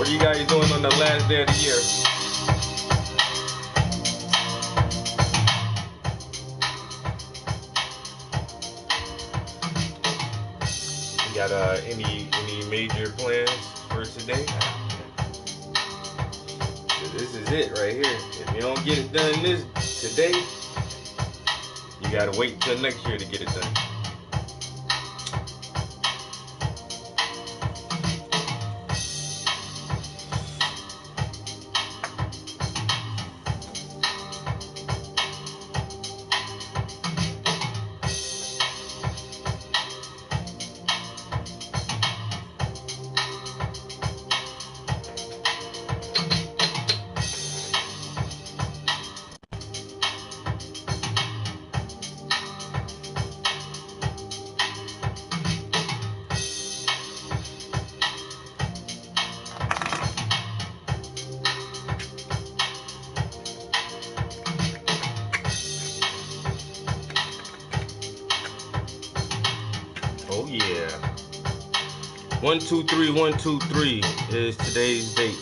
What are you guys doing on the last day of the year? You got any major plans for today? This is it right here. If you don't get it done today, you gotta wait till next year to get it done. Oh yeah. 123 is today's date.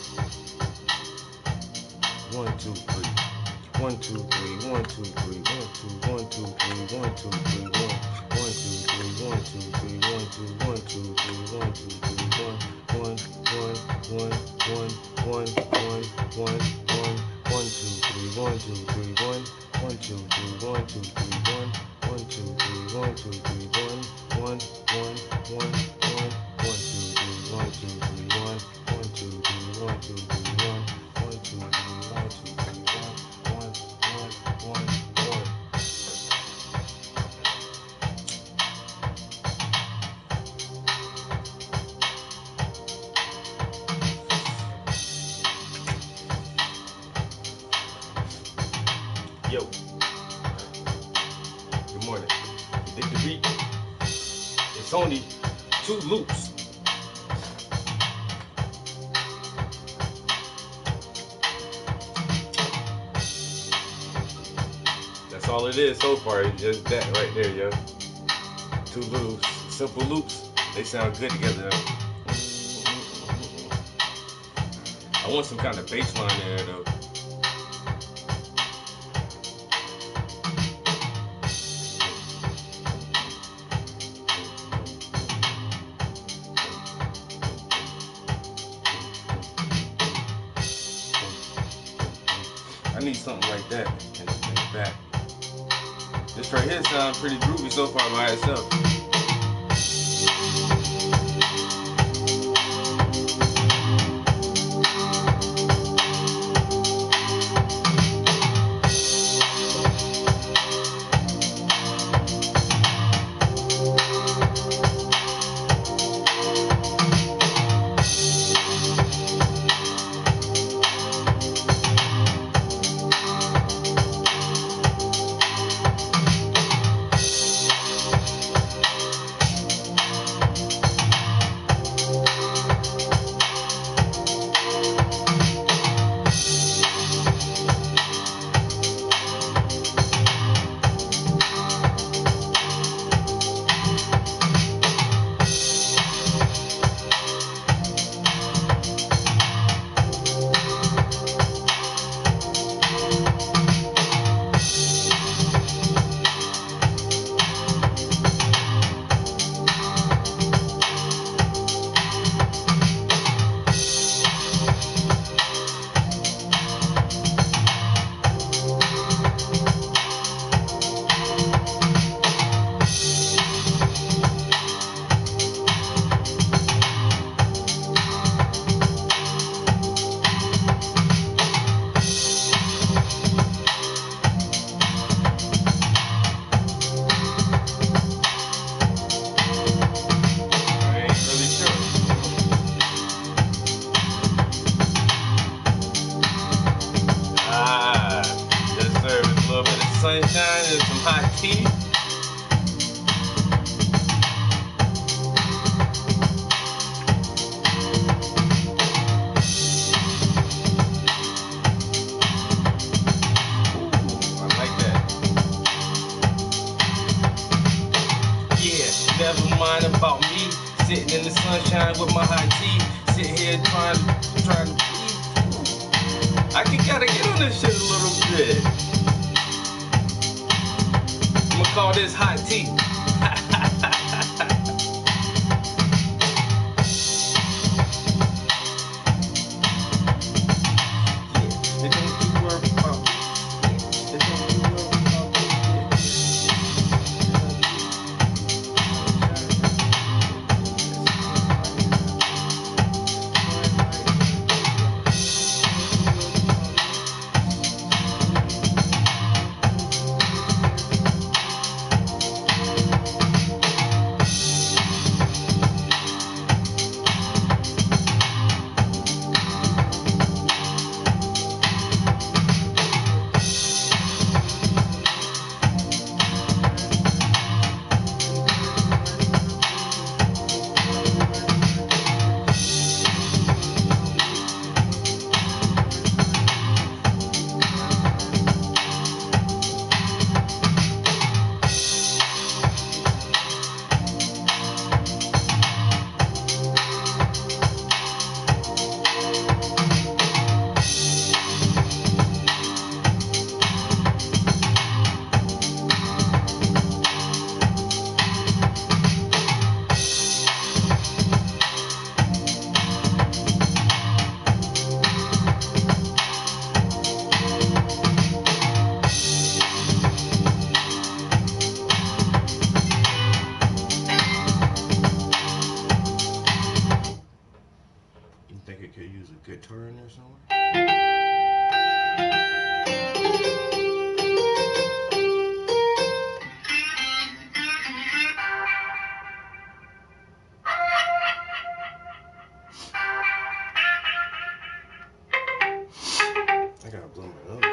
123 123 123 123 123 Yo, good morning. You dig the beat? It's only 2 loops. That's all it is so far. It's just that right there, yo. 2 little simple loops. They sound good together. I want some kind of bass line in there though. I need something like that in the back. This right here sounds pretty groovy so far by itself. Sunshine and some hot tea. Ooh, I like that. Yeah, never mind about me. Sitting in the sunshine with my hot tea. shit here trying to. I can gotta get on this shit a little bit. I'm gonna call this hot tea. Think it could use a guitar in there somewhere? I gotta blow my nose.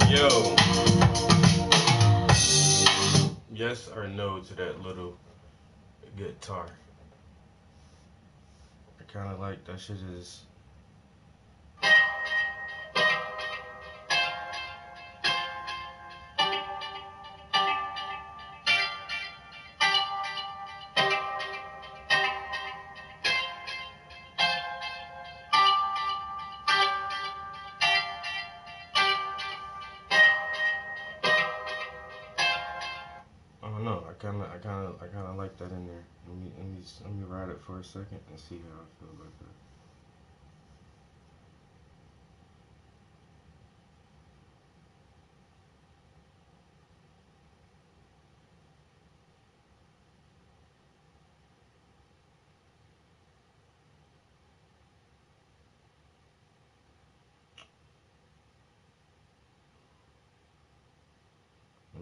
Yo, yes or no to that little guitar? I kind of like that shit is. I don't know. I kind of like that in there. Let me ride it for a second and see how I feel about that.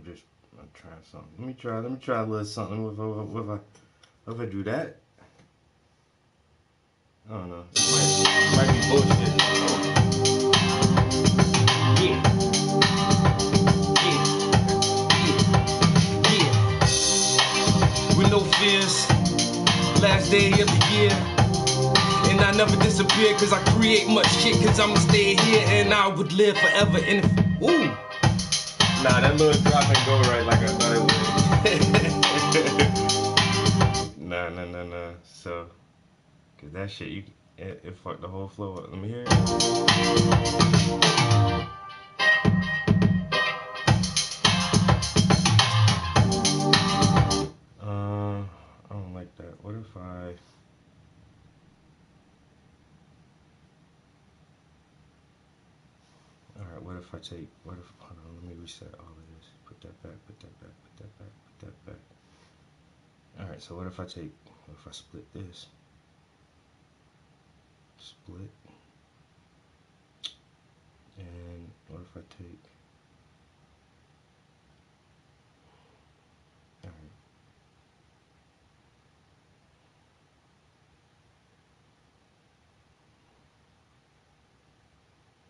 I'm trying something. Let me try a little something if I do that. I don't know. It might be bullshit. Yeah. With no fears. Last day of the year. And I never disappear cause I create much shit cause I'ma stay here and I would live forever in the... Ooh. Nah, that little drop ain't go right like I thought it would. Nah. So, cause that shit, it fucked the whole flow up. Let me hear it. I don't like that. What if I... Alright, what if I take... Hold on, let me reset all of this. Put that back. Alright, so what if I split this? Split. And what if I take... Alright.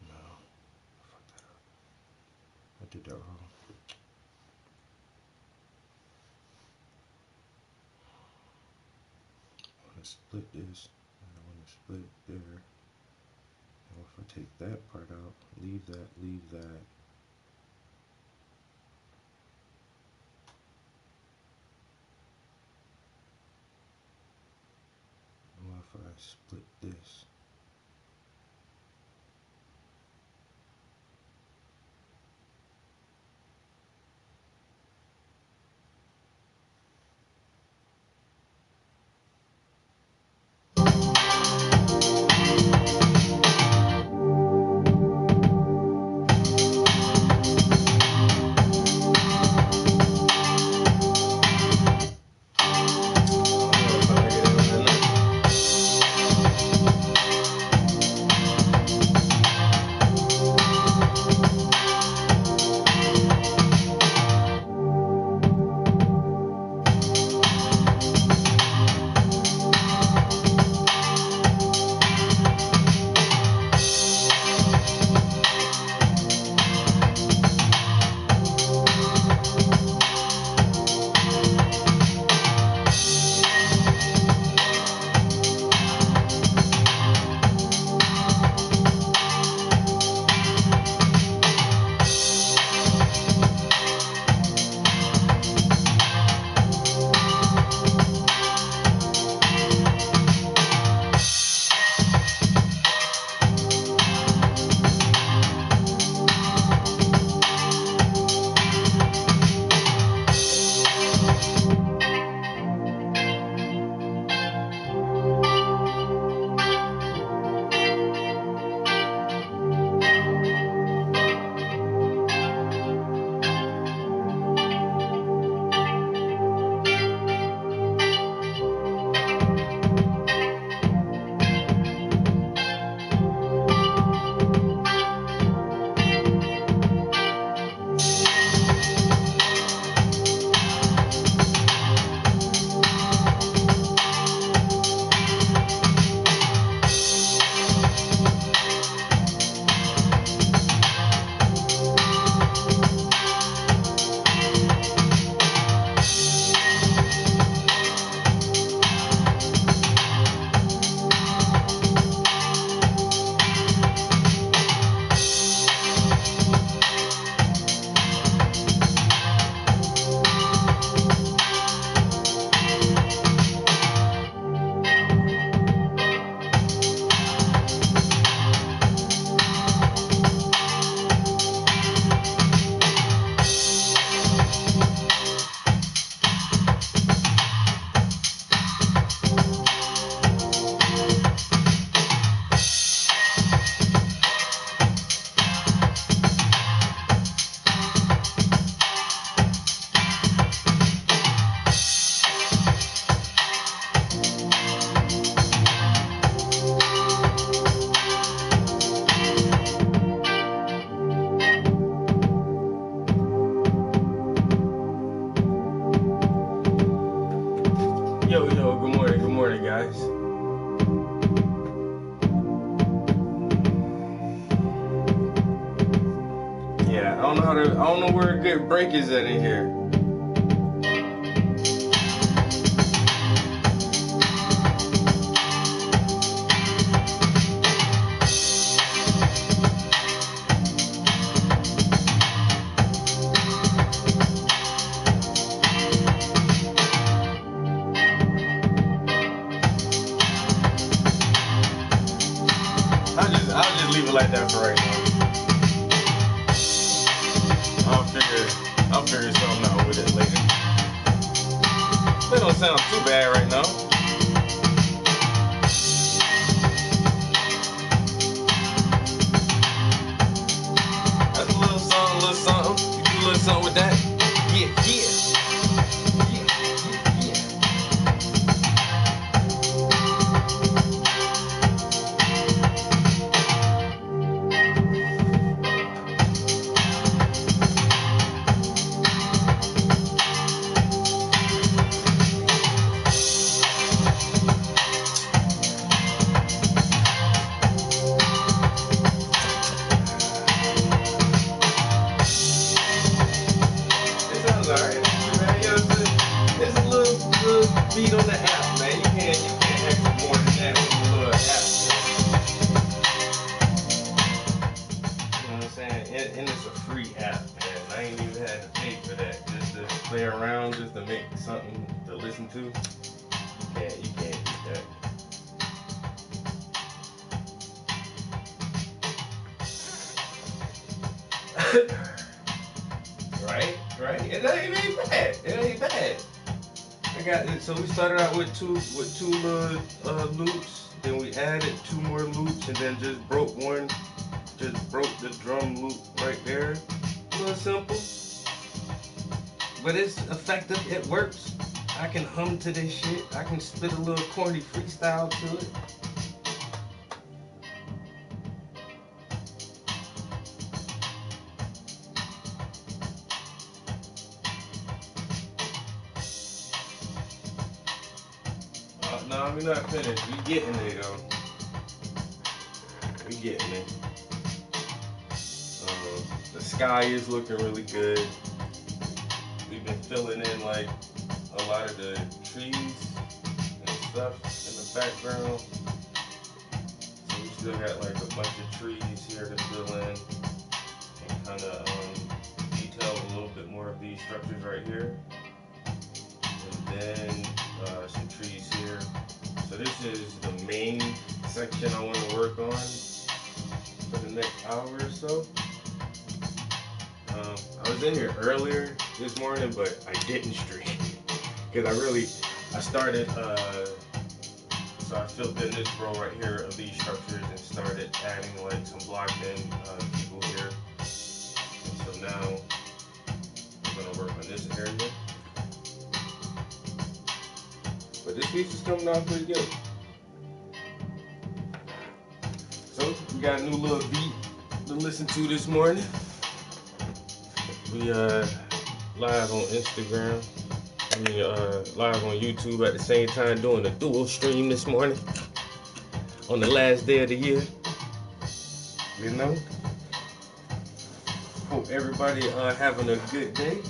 No. I fucked that up. I did that wrong. I want to split this. And I want to split it there. And if I take that part out, leave that. And what if I split this? I don't know how to. I don't know where a good break is at in here. I'll just leave it like that for right now. I'll figure something out with it later. It don't sound too bad right now. That's a little something, You do a little something with that. Yeah. There's a little beat on the app, man. You can't ask for more than that with a little app. You know what I'm saying? And it's a free app, man. I ain't even had to pay for that. Just to play around, just to make something to listen to. You can't beat that. Right? It ain't bad. I got it. So we started out with two little loops. Then we added 2 more loops, and then just broke the drum loop right there. A little simple, but it's effective. It works. I can hum to this shit. I can spit a little corny freestyle to it. No, we're not finished. We getting there though. We getting there. The sky is looking really good. We've been filling in like a lot of the trees and stuff in the background. So we still got like a bunch of trees here to fill in and kind of detail a little bit more of these structures right here. And then some trees here. So this is the main section I want to work on for the next hour or so. I was in here earlier this morning, but I didn't stream because I started, so I filled in this row right here of these structures and started adding like some blocked in people here. And so now I'm going to work on this area. But this piece is coming out pretty good. So we got a new little beat to listen to this morning. We live on Instagram. Live on YouTube at the same time, doing a dual stream this morning on the last day of the year. You know. Hope everybody having a good day.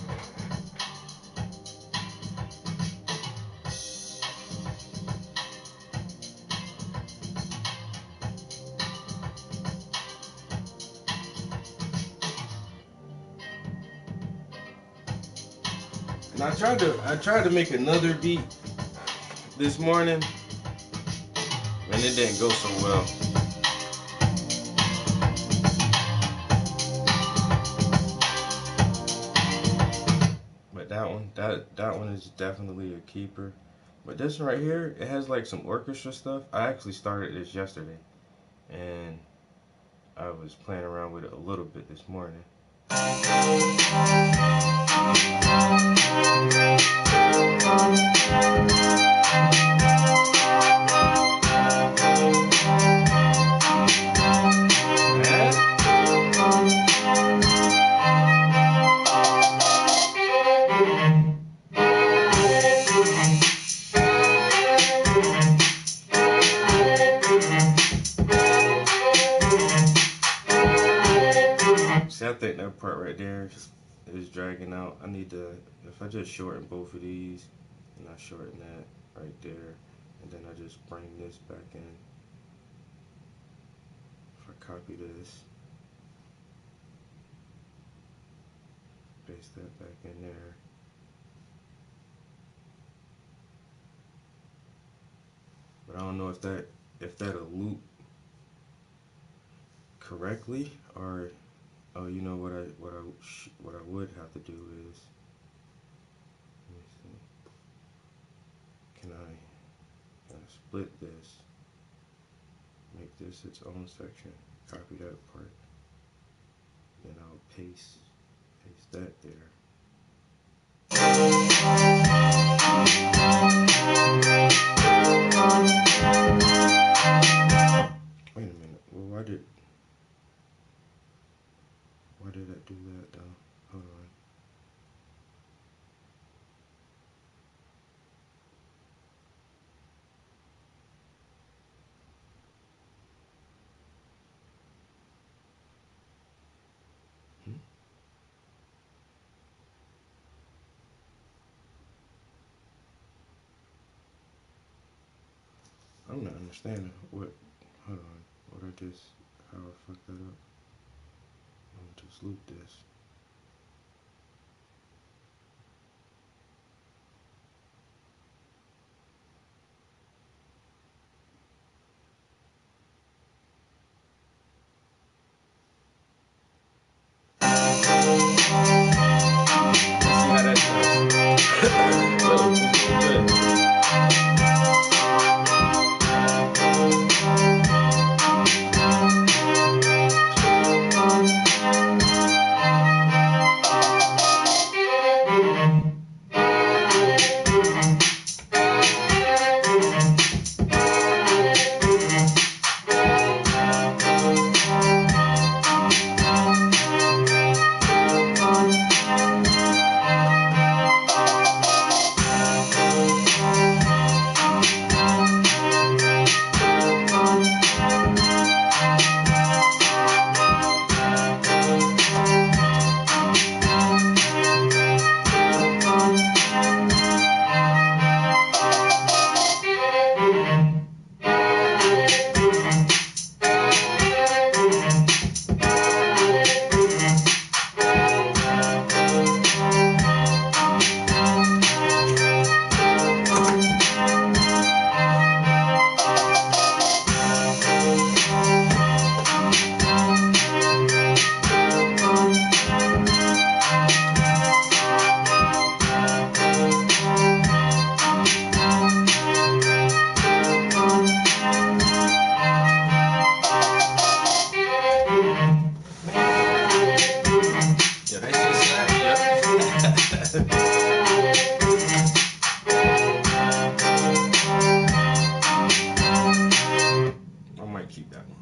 And I tried to make another beat this morning, and it didn't go so well. But that one is definitely a keeper. But this one right here, it has like some orchestra stuff. I actually started this yesterday, and I was playing around with it a little bit this morning. I think that part right there is dragging out. I need to, if I just shorten both of these, and I shorten that right there, and then I just bring this back in. If I copy this, paste that back in there. But I don't know if that'll loop correctly, or oh, you know what I would have to do is, let me see, can I split this, make this its own section, copy that part, then I'll paste that there. Wait a minute. Well, why did I do that though? Hold on. I'm not understanding what. Hold on. What I just. How I fucked that up. I'll just loop this. See how that sounds. Yo, it's good. Yeah, that shit slap, I might keep that one.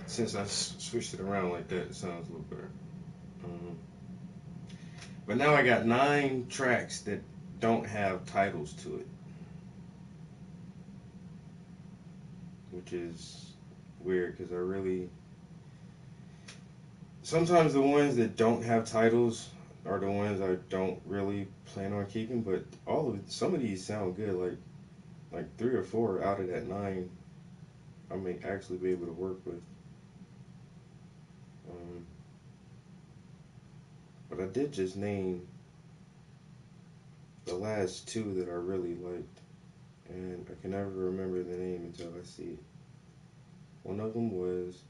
Since I switched it around like that, it sounds a little better. But now I got 9 tracks that don't have titles to it, which is weird because I really. Sometimes the ones that don't have titles are the ones I don't really plan on keeping, but some of these sound good. Like 3 or 4 out of that 9, I may actually be able to work with. But I did just name the last 2 that I really liked, and I can never remember the name until I see it. One of them was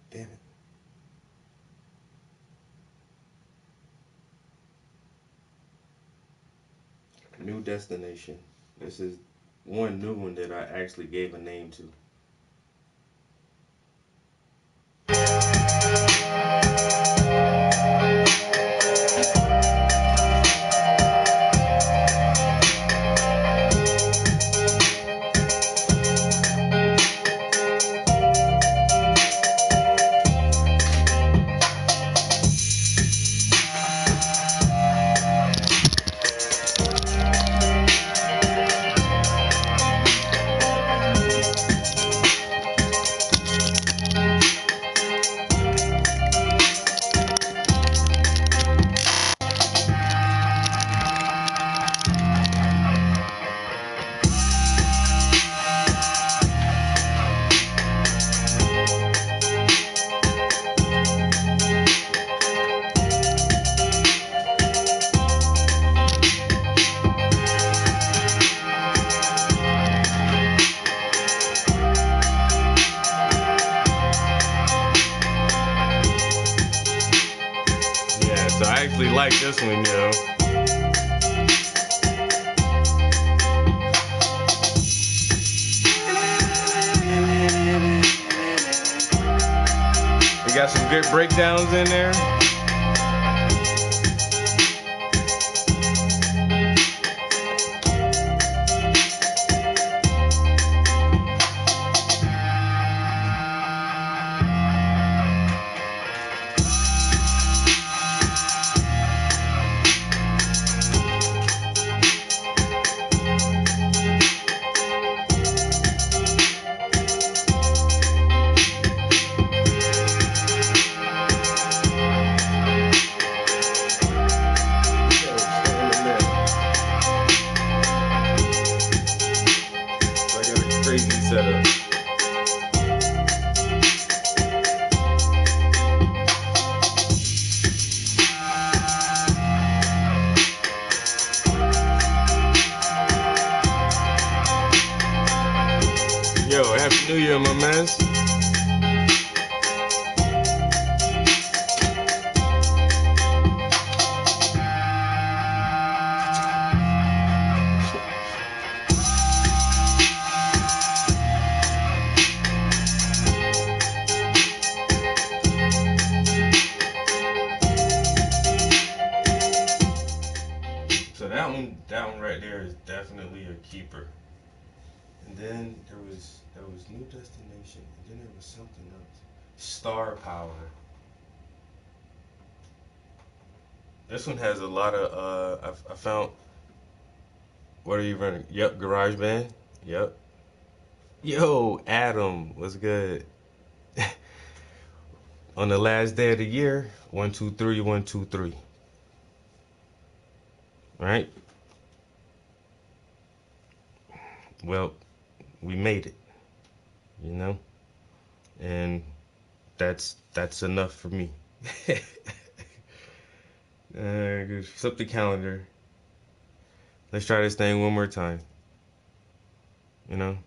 damn it. New Destination. This is one new one that I actually gave a name to. actually like this one, yo. We got some good breakdowns in there. Crazy setup. Yo, Happy New Year, my mans. So that one right there is definitely a keeper. And then there was New Destination, and then there was something else. Star Power. This one has a lot of I found. What are you running? Yep, GarageBand. Yep. Yo, Adam, what's good? On the last day of the year, 1 2 3 1 2 3. Right? Well, we made it, you know? And that's enough for me. Flip the calendar. Let's try this thing one more time. You know?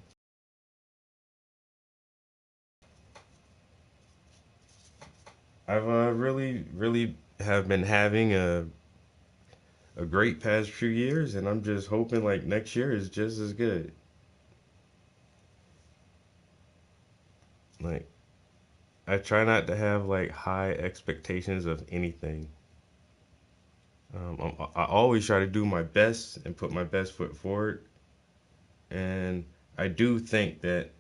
I've really have been having a great past few years, and I'm just hoping like next year is just as good. Like, I try not to have like high expectations of anything. I always try to do my best and put my best foot forward. And I do think that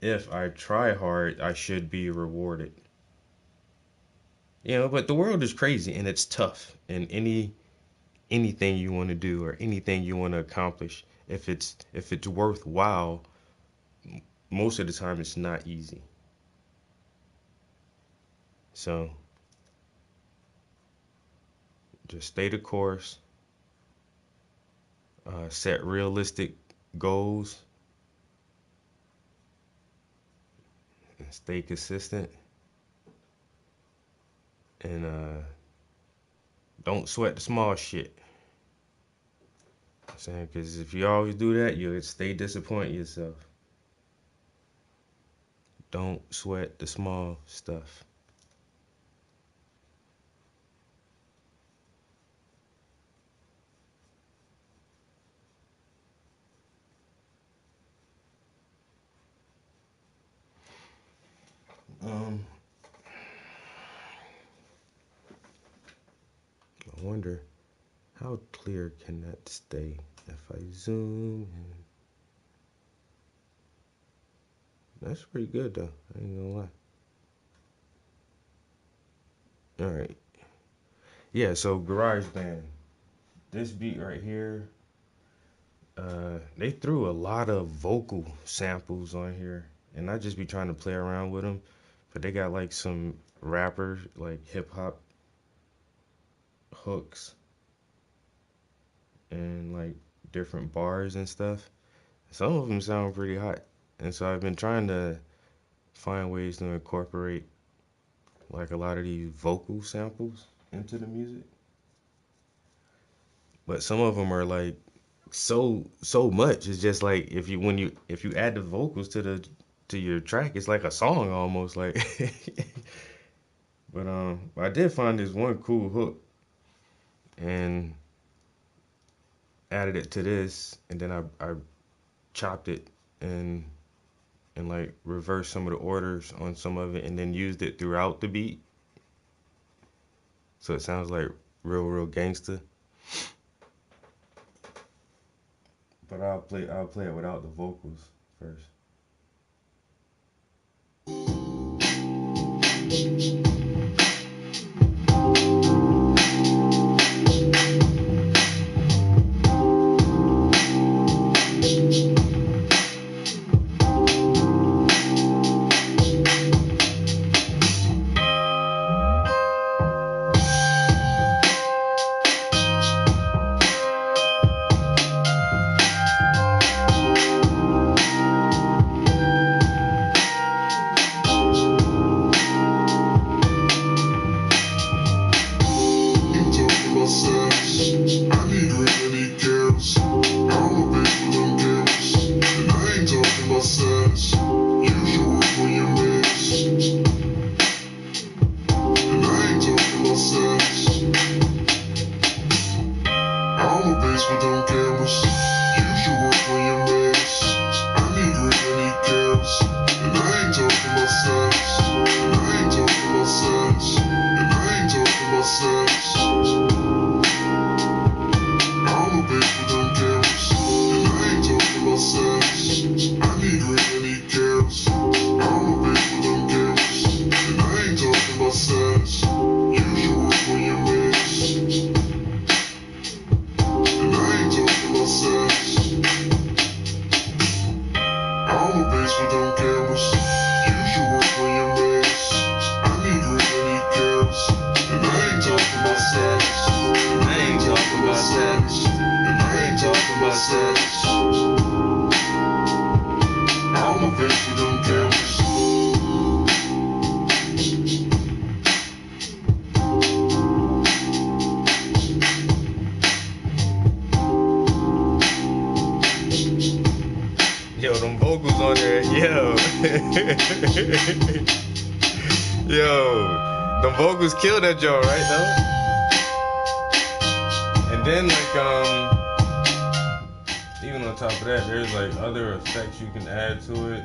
if I try hard, I should be rewarded. You know, but the world is crazy and it's tough. And anything you want to do or anything you want to accomplish, if it's worthwhile, most of the time it's not easy. So just stay the course, set realistic goals, and stay consistent. And don't sweat the small shit. I'm saying, because if you always do that, you'll stay disappointing yourself. Don't sweat the small stuff. Um, I wonder how clear can that stay if I zoom in. That's pretty good though. I ain't gonna lie. All right. Yeah. So GarageBand. This beat right here. They threw a lot of vocal samples on here, and I just be trying to play around with them. But they got like some rappers, like hip hop hooks, and like different bars and stuff. Some of them sound pretty hot, and so I've been trying to find ways to incorporate like a lot of these vocal samples into the music. But some of them are like so much. It's just like if you add the vocals to your track, it's like a song almost like. But I did find this one cool hook. and added it to this, and then I chopped it and like reversed some of the orders on some of it, and then used it throughout the beat, so it sounds like real gangster. But I'll play it without the vocals first. Yo, them vocals on there, yo. Yo, them vocals killed that joint, right, though? And then, like, even on top of that, there's, like, other effects you can add to it.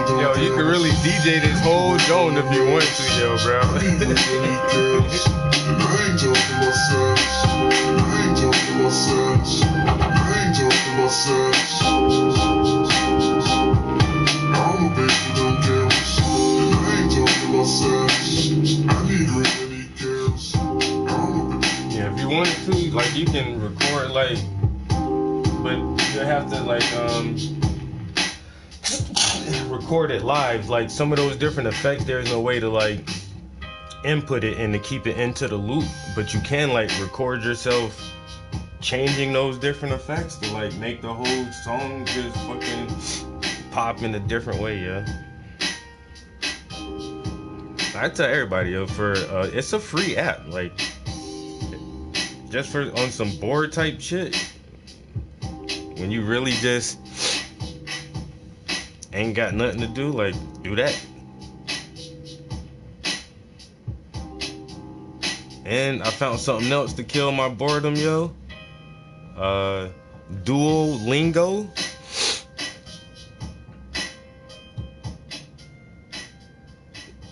Yo, you can really DJ this whole joint if you want to, yo, bro. Yeah, if you wanted to, like, you can record, like, but you have to, like, record it live. Like, some of those different effects, there's no way to, like, input it and to keep it into the loop, but you can, like, record yourself changing those different effects to, like, make the whole song just fucking pop in a different way, yeah. I tell everybody, yo, it's a free app, like, just for on some bored type shit, when you really just ain't got nothing to do, like, do that. And I found something else to kill my boredom, yo. Duolingo.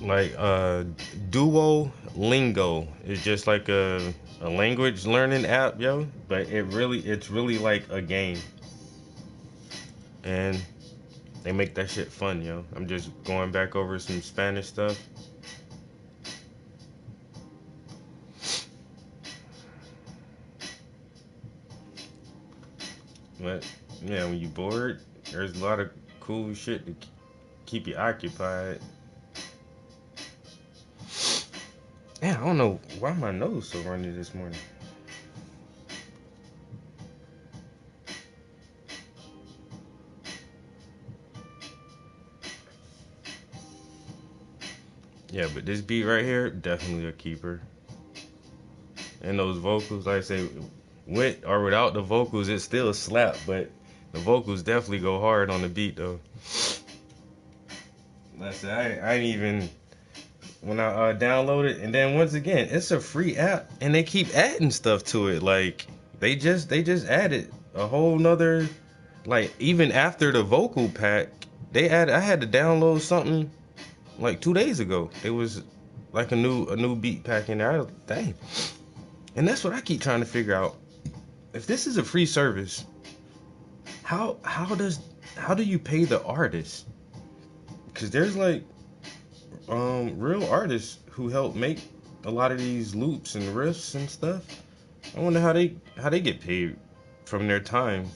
Like, Duolingo is just like a a language learning app, yo. But it's really like a game, and they make that shit fun, yo. I'm just going back over some Spanish stuff. But yeah, when you bored, there's a lot of cool shit to keep you occupied. Man, I don't know why my nose so runny this morning. Yeah, but this beat right here, definitely a keeper. And those vocals, like I say, with or without the vocals, it still a slap, but the vocals definitely go hard on the beat though. Like I said, I ain't even when I download it, and then once again, it's a free app, and they keep adding stuff to it. Like they just added a whole nother, like even after the vocal pack, they added. I had to download something like 2 days ago. It was like a new beat pack in there. Dang, and that's what I keep trying to figure out. If this is a free service, how do you pay the artist? Because there's like real artists who help make a lot of these loops and riffs and stuff. I wonder how they get paid from their time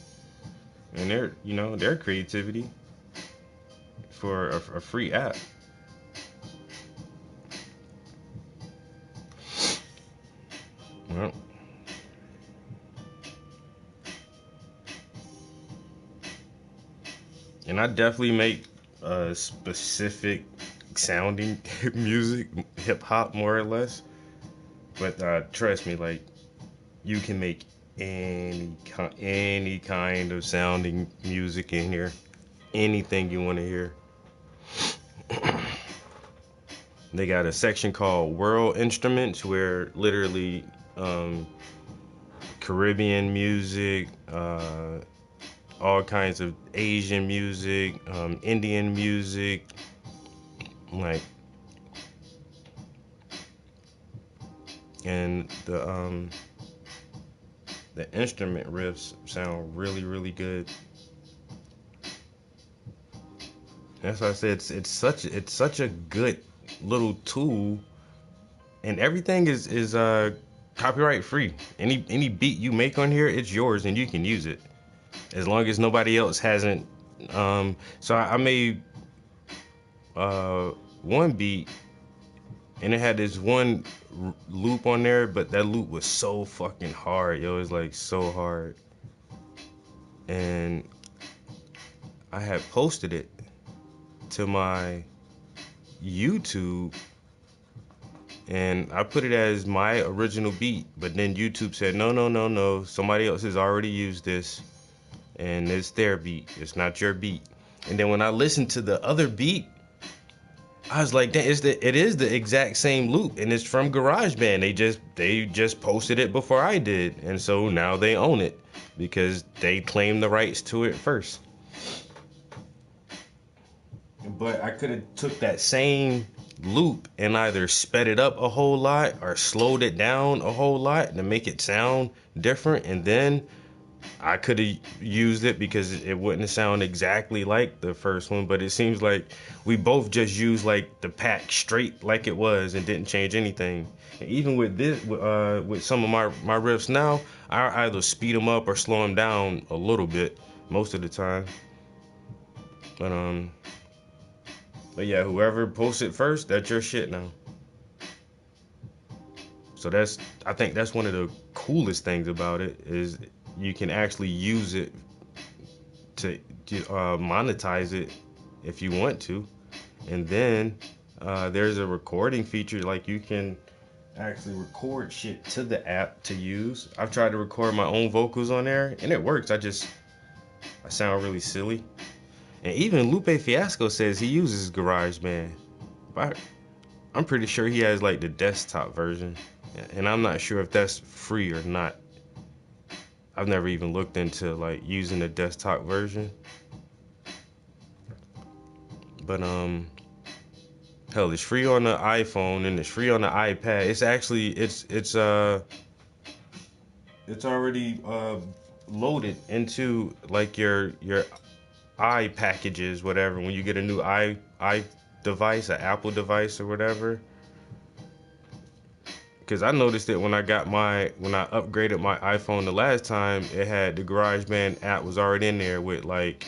and their creativity for a free app. Well, and I definitely make specific sounding music, hip hop more or less. But trust me, like you can make any kind of sounding music in here, anything you want to hear. They got a section called World Instruments where literally Caribbean music, all kinds of Asian music, Indian music, like, and the instrument riffs sound really really good. That's why I said it's such a good little tool, and everything is copyright free. Any beat you make on here, it's yours and you can use it as long as nobody else hasn't. So I made one beat, and it had this one loop on there, but that loop was so fucking hard, yo. It was like so hard, and I had posted it to my YouTube, and I put it as my original beat, but then YouTube said no, somebody else has already used this, and it's their beat, it's not your beat. And then when I listened to the other beat, I was like, it is the exact same loop, and it's from GarageBand. They just posted it before I did, and so now they own it because they claimed the rights to it first. But I could have took that same loop and either sped it up a whole lot or slowed it down a whole lot to make it sound different, and then I could have used it because it wouldn't sound exactly like the first one. But it seems like we both just used like the pack straight like it was and didn't change anything. And even with this, with some of my riffs now, I either speed them up or slow them down a little bit most of the time. But yeah, whoever posts it first, that's your shit now. So I think that's one of the coolest things about it is you can actually use it to monetize it if you want to. And then there's a recording feature, like you can actually record shit to the app to use. I've tried to record my own vocals on there and it works. I sound really silly. And even Lupe Fiasco says he uses GarageBand. But I'm pretty sure he has like the desktop version. And I'm not sure if that's free or not. I've never even looked into like using the desktop version. But hell, it's free on the iPhone and it's free on the iPad. It's actually it's it's already loaded into like your i packages, whatever. When you get a new i device, an Apple device or whatever. Because I noticed it when I upgraded my iPhone the last time, it had the GarageBand app was already in there with like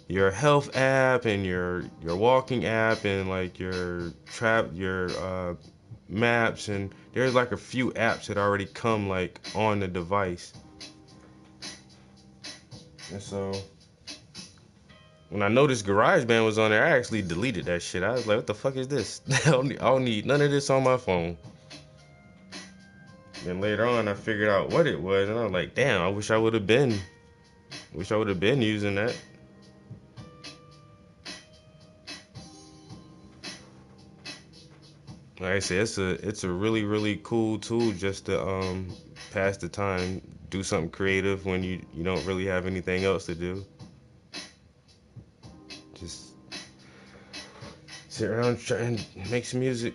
your health app and your walking app and like your maps, and there's like a few apps that already come like on the device. And so when I noticed GarageBand was on there, I actually deleted that shit. I was like, what the fuck is this? I don't need none of this on my phone. Then later on, I figured out what it was, and I was like, damn, I wish I would have been using that. Like I said, it's a really really cool tool just to pass the time, do something creative when you don't really have anything else to do. Just sit around and try and make some music.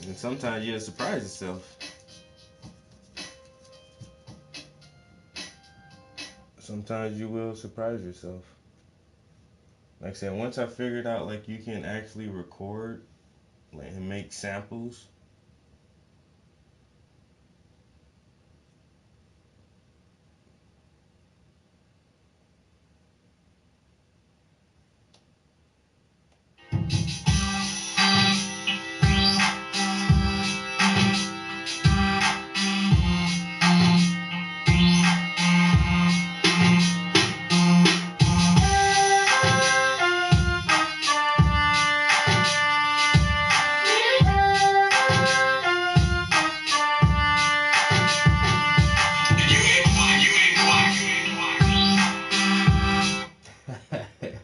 And sometimes you'll surprise yourself. Sometimes you will surprise yourself. Like I said, once I figured out like you can actually record like and make samples.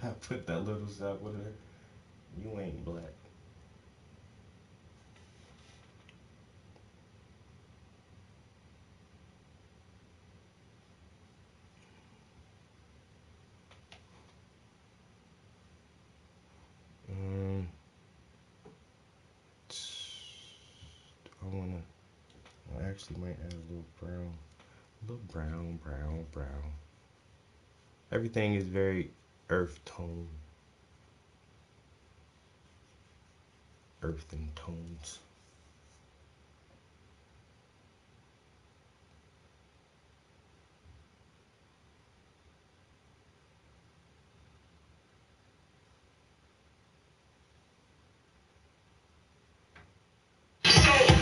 I put that little stuff with her. You ain't black. I actually might add a little brown. Everything is very earthen tones.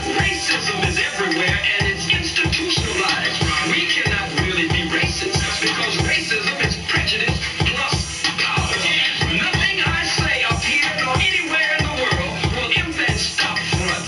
Racism is everywhere and it's institutionalized. We cannot really be racist because racism is prejudice plus power. Nothing I say up here nor anywhere in the world will ever stop front.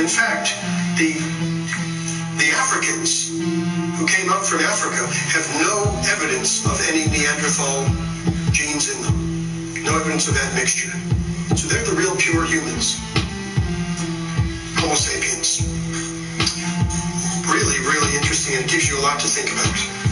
In fact, the Africans who came up from Africa have no evidence of any Neanderthal genes in them. No evidence of that mixture. So they're the real pure humans. Homo sapiens. Really, really interesting, and it gives you a lot to think about.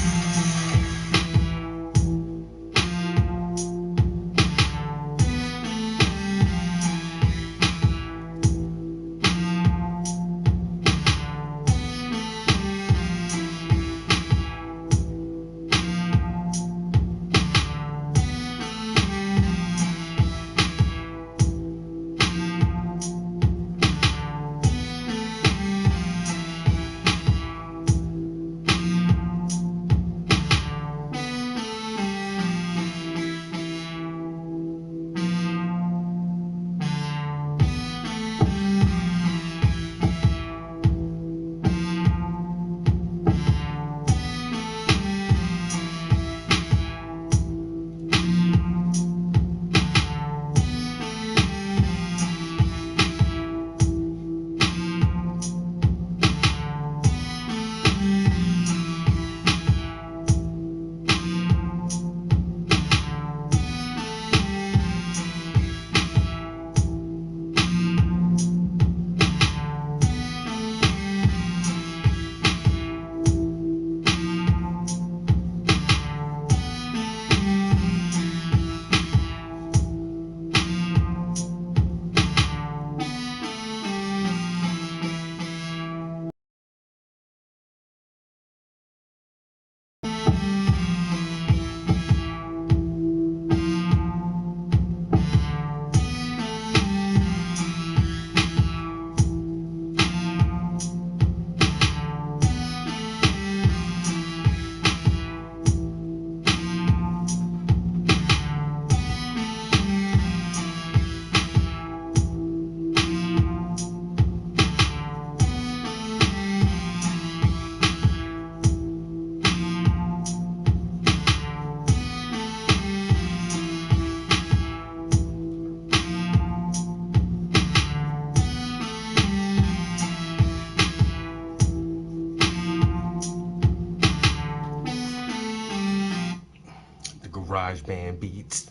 Garage band beats.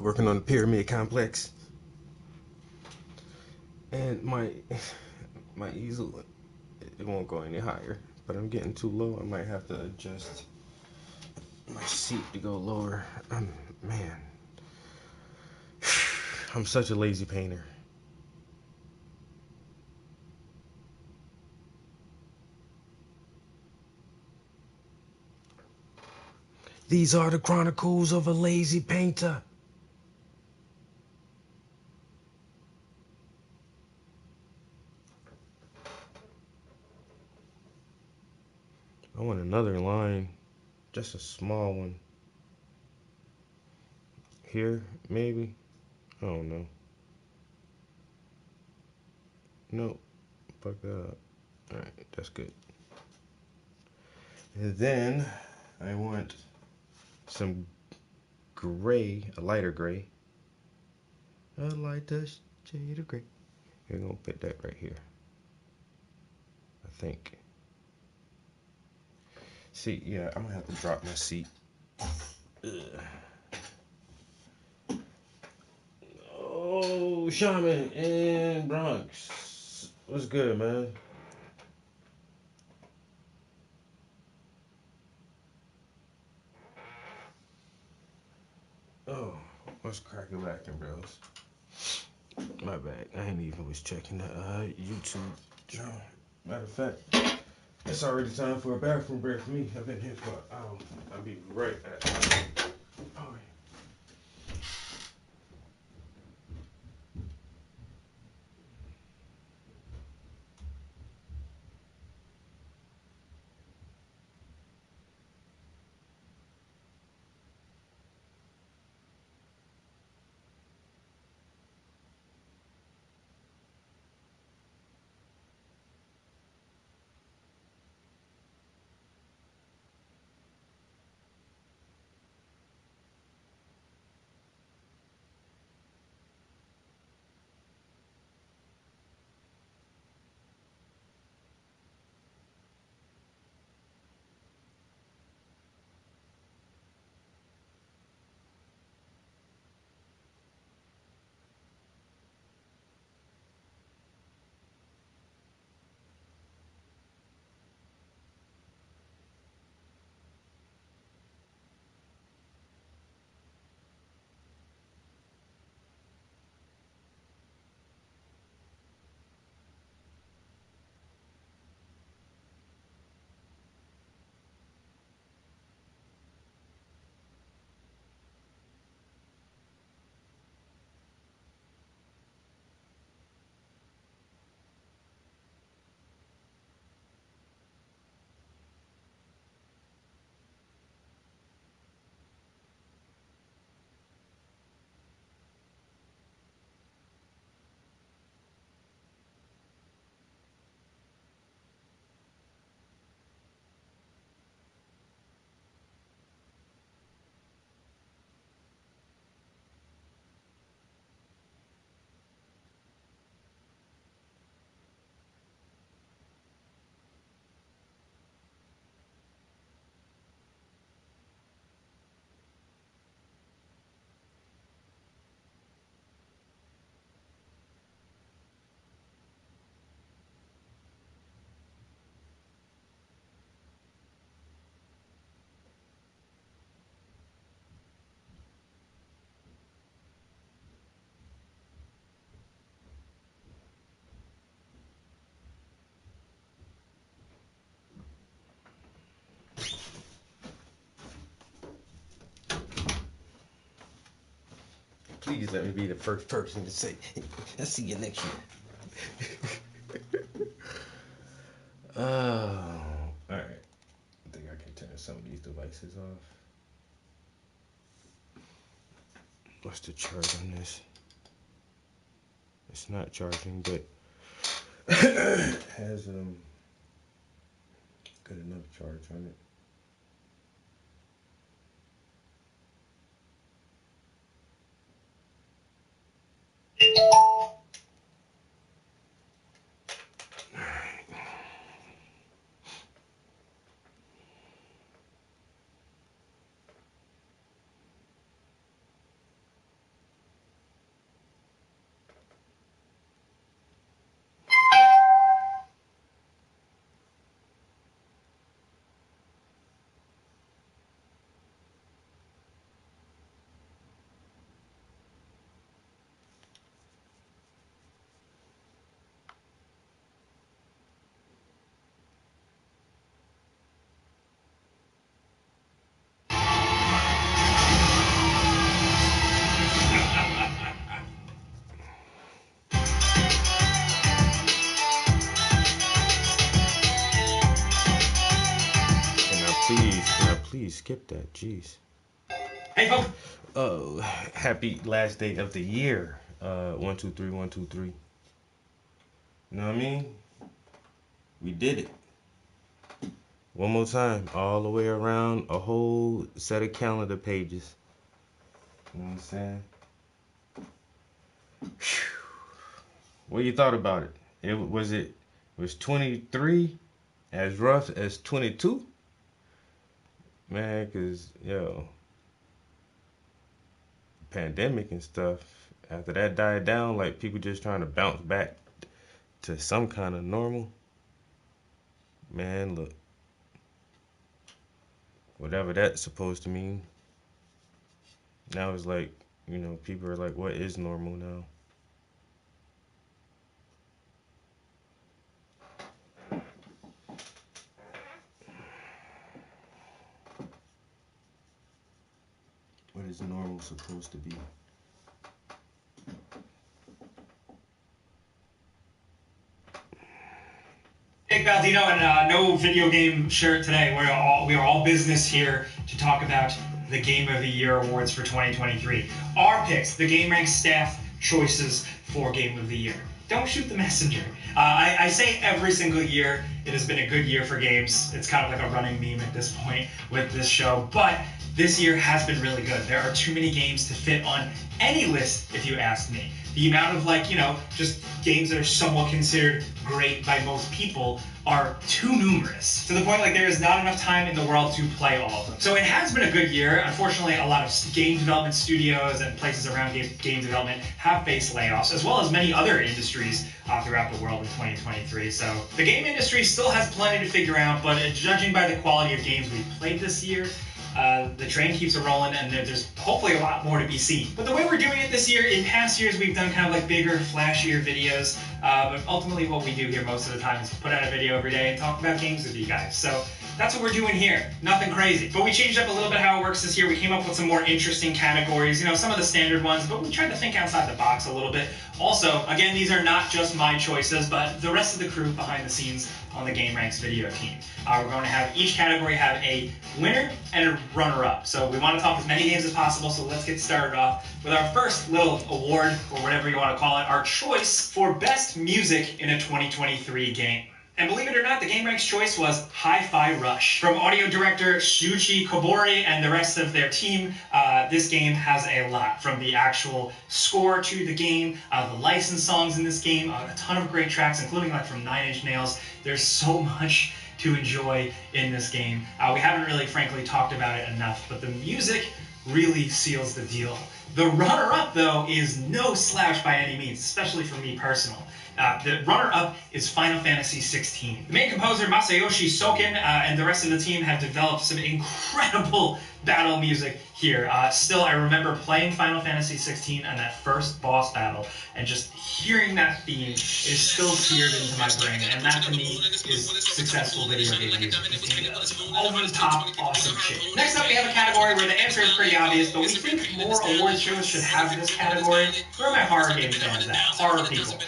working on the pyramid complex. And my easel, it won't go any higher, but I'm getting too low. I might have to adjust my seat to go lower. Man, I'm such a lazy painter. These are the chronicles of a lazy painter. I want another line, just a small one. Here, maybe? I don't know. No, fuck that up. Alright, that's good. And then I want some gray, a lighter gray. A lighter shade of gray. We're gonna put that right here. I think. See, yeah, I'm gonna have to drop my seat. Ugh. Oh, Shaman in Bronx. What's good, man? Oh, what's cracking lacking, bros? My bad. I ain't even was checking the YouTube. Matter of fact, it's already time for a bathroom break for me. I've been here for an hour. I'll be right back. Oh, yeah. Please let me be the first person to say, I'll see you next year. Oh, alright. I think I can turn some of these devices off. What's the charge on this? It's not charging, but has good enough charge on it. please skip that. Jeez. Hey, folks. Happy last day of the year. 1 2 3 1 2 3. You know what I mean? We did it. One more time, all the way around a whole set of calendar pages. You know what I'm saying? Whew. What you thought about it? It was 23 as rough as 22? Man, cause pandemic and stuff. After that died down, like people just trying to bounce back to some kind of normal. Man, look, whatever that's supposed to mean. Now it's like, people are like, what is normal now? What is normal supposed to be? Nick Baldino and no video game shirt today. We are all business here to talk about the Game of the Year awards for 2023. Our picks, the GameRank staff choices for Game of the Year. Don't shoot the messenger. I say every single year it has been a good year for games. It's kind of like a running meme at this point with this show, but this year has been really good. There are too many games to fit on any list, if you ask me. The amount of just games that are somewhat considered great by most people are too numerous, to the point there is not enough time in the world to play all of them. So it has been a good year. Unfortunately, a lot of game development studios and places around game development have faced layoffs, as well as many other industries throughout the world in 2023. So the game industry still has plenty to figure out, but judging by the quality of games we've played this year, the train keeps a rolling, and there's hopefully a lot more to be seen. But the way we're doing it this year, in past years we've done kind of bigger, flashier videos, but ultimately what we do here most of the time is put out a video every day and talk about games with you guys. So that's what we're doing here. Nothing crazy. But we changed up a little bit how it works this year. We came up with some more interesting categories, some of the standard ones, but we tried to think outside the box a little bit. Also, again, these are not just my choices, but the rest of the crew behind the scenes on the GameRanks video team. We're going to have each category have a winner and a runner-up. So we want to talk as many games as possible, so let's get started off with our first little award, or whatever you want to call it, our choice for Best Music in a 2023 game. And believe it or not, the GameRanks choice was Hi-Fi Rush. From audio director Shuichi Kobori and the rest of their team, this game has a lot. From the actual score to the game, the licensed songs in this game, a ton of great tracks, including from Nine Inch Nails. There's so much to enjoy in this game. We haven't really, frankly, talked about it enough, but the music really seals the deal. The runner-up, though, is no slouch by any means, especially for me personally. The runner-up is Final Fantasy XVI. The main composer, Masayoshi Soken, and the rest of the team have developed some incredible battle music here. Still, I remember playing Final Fantasy XVI and that first boss battle, and just hearing that theme is still seared into my brain, and that to me is successful video game music. Over-the-top, awesome shit. Next up, we have a category where the answer is pretty obvious, but we think more award shows should have this category. Where are my horror game fans at? Horror people.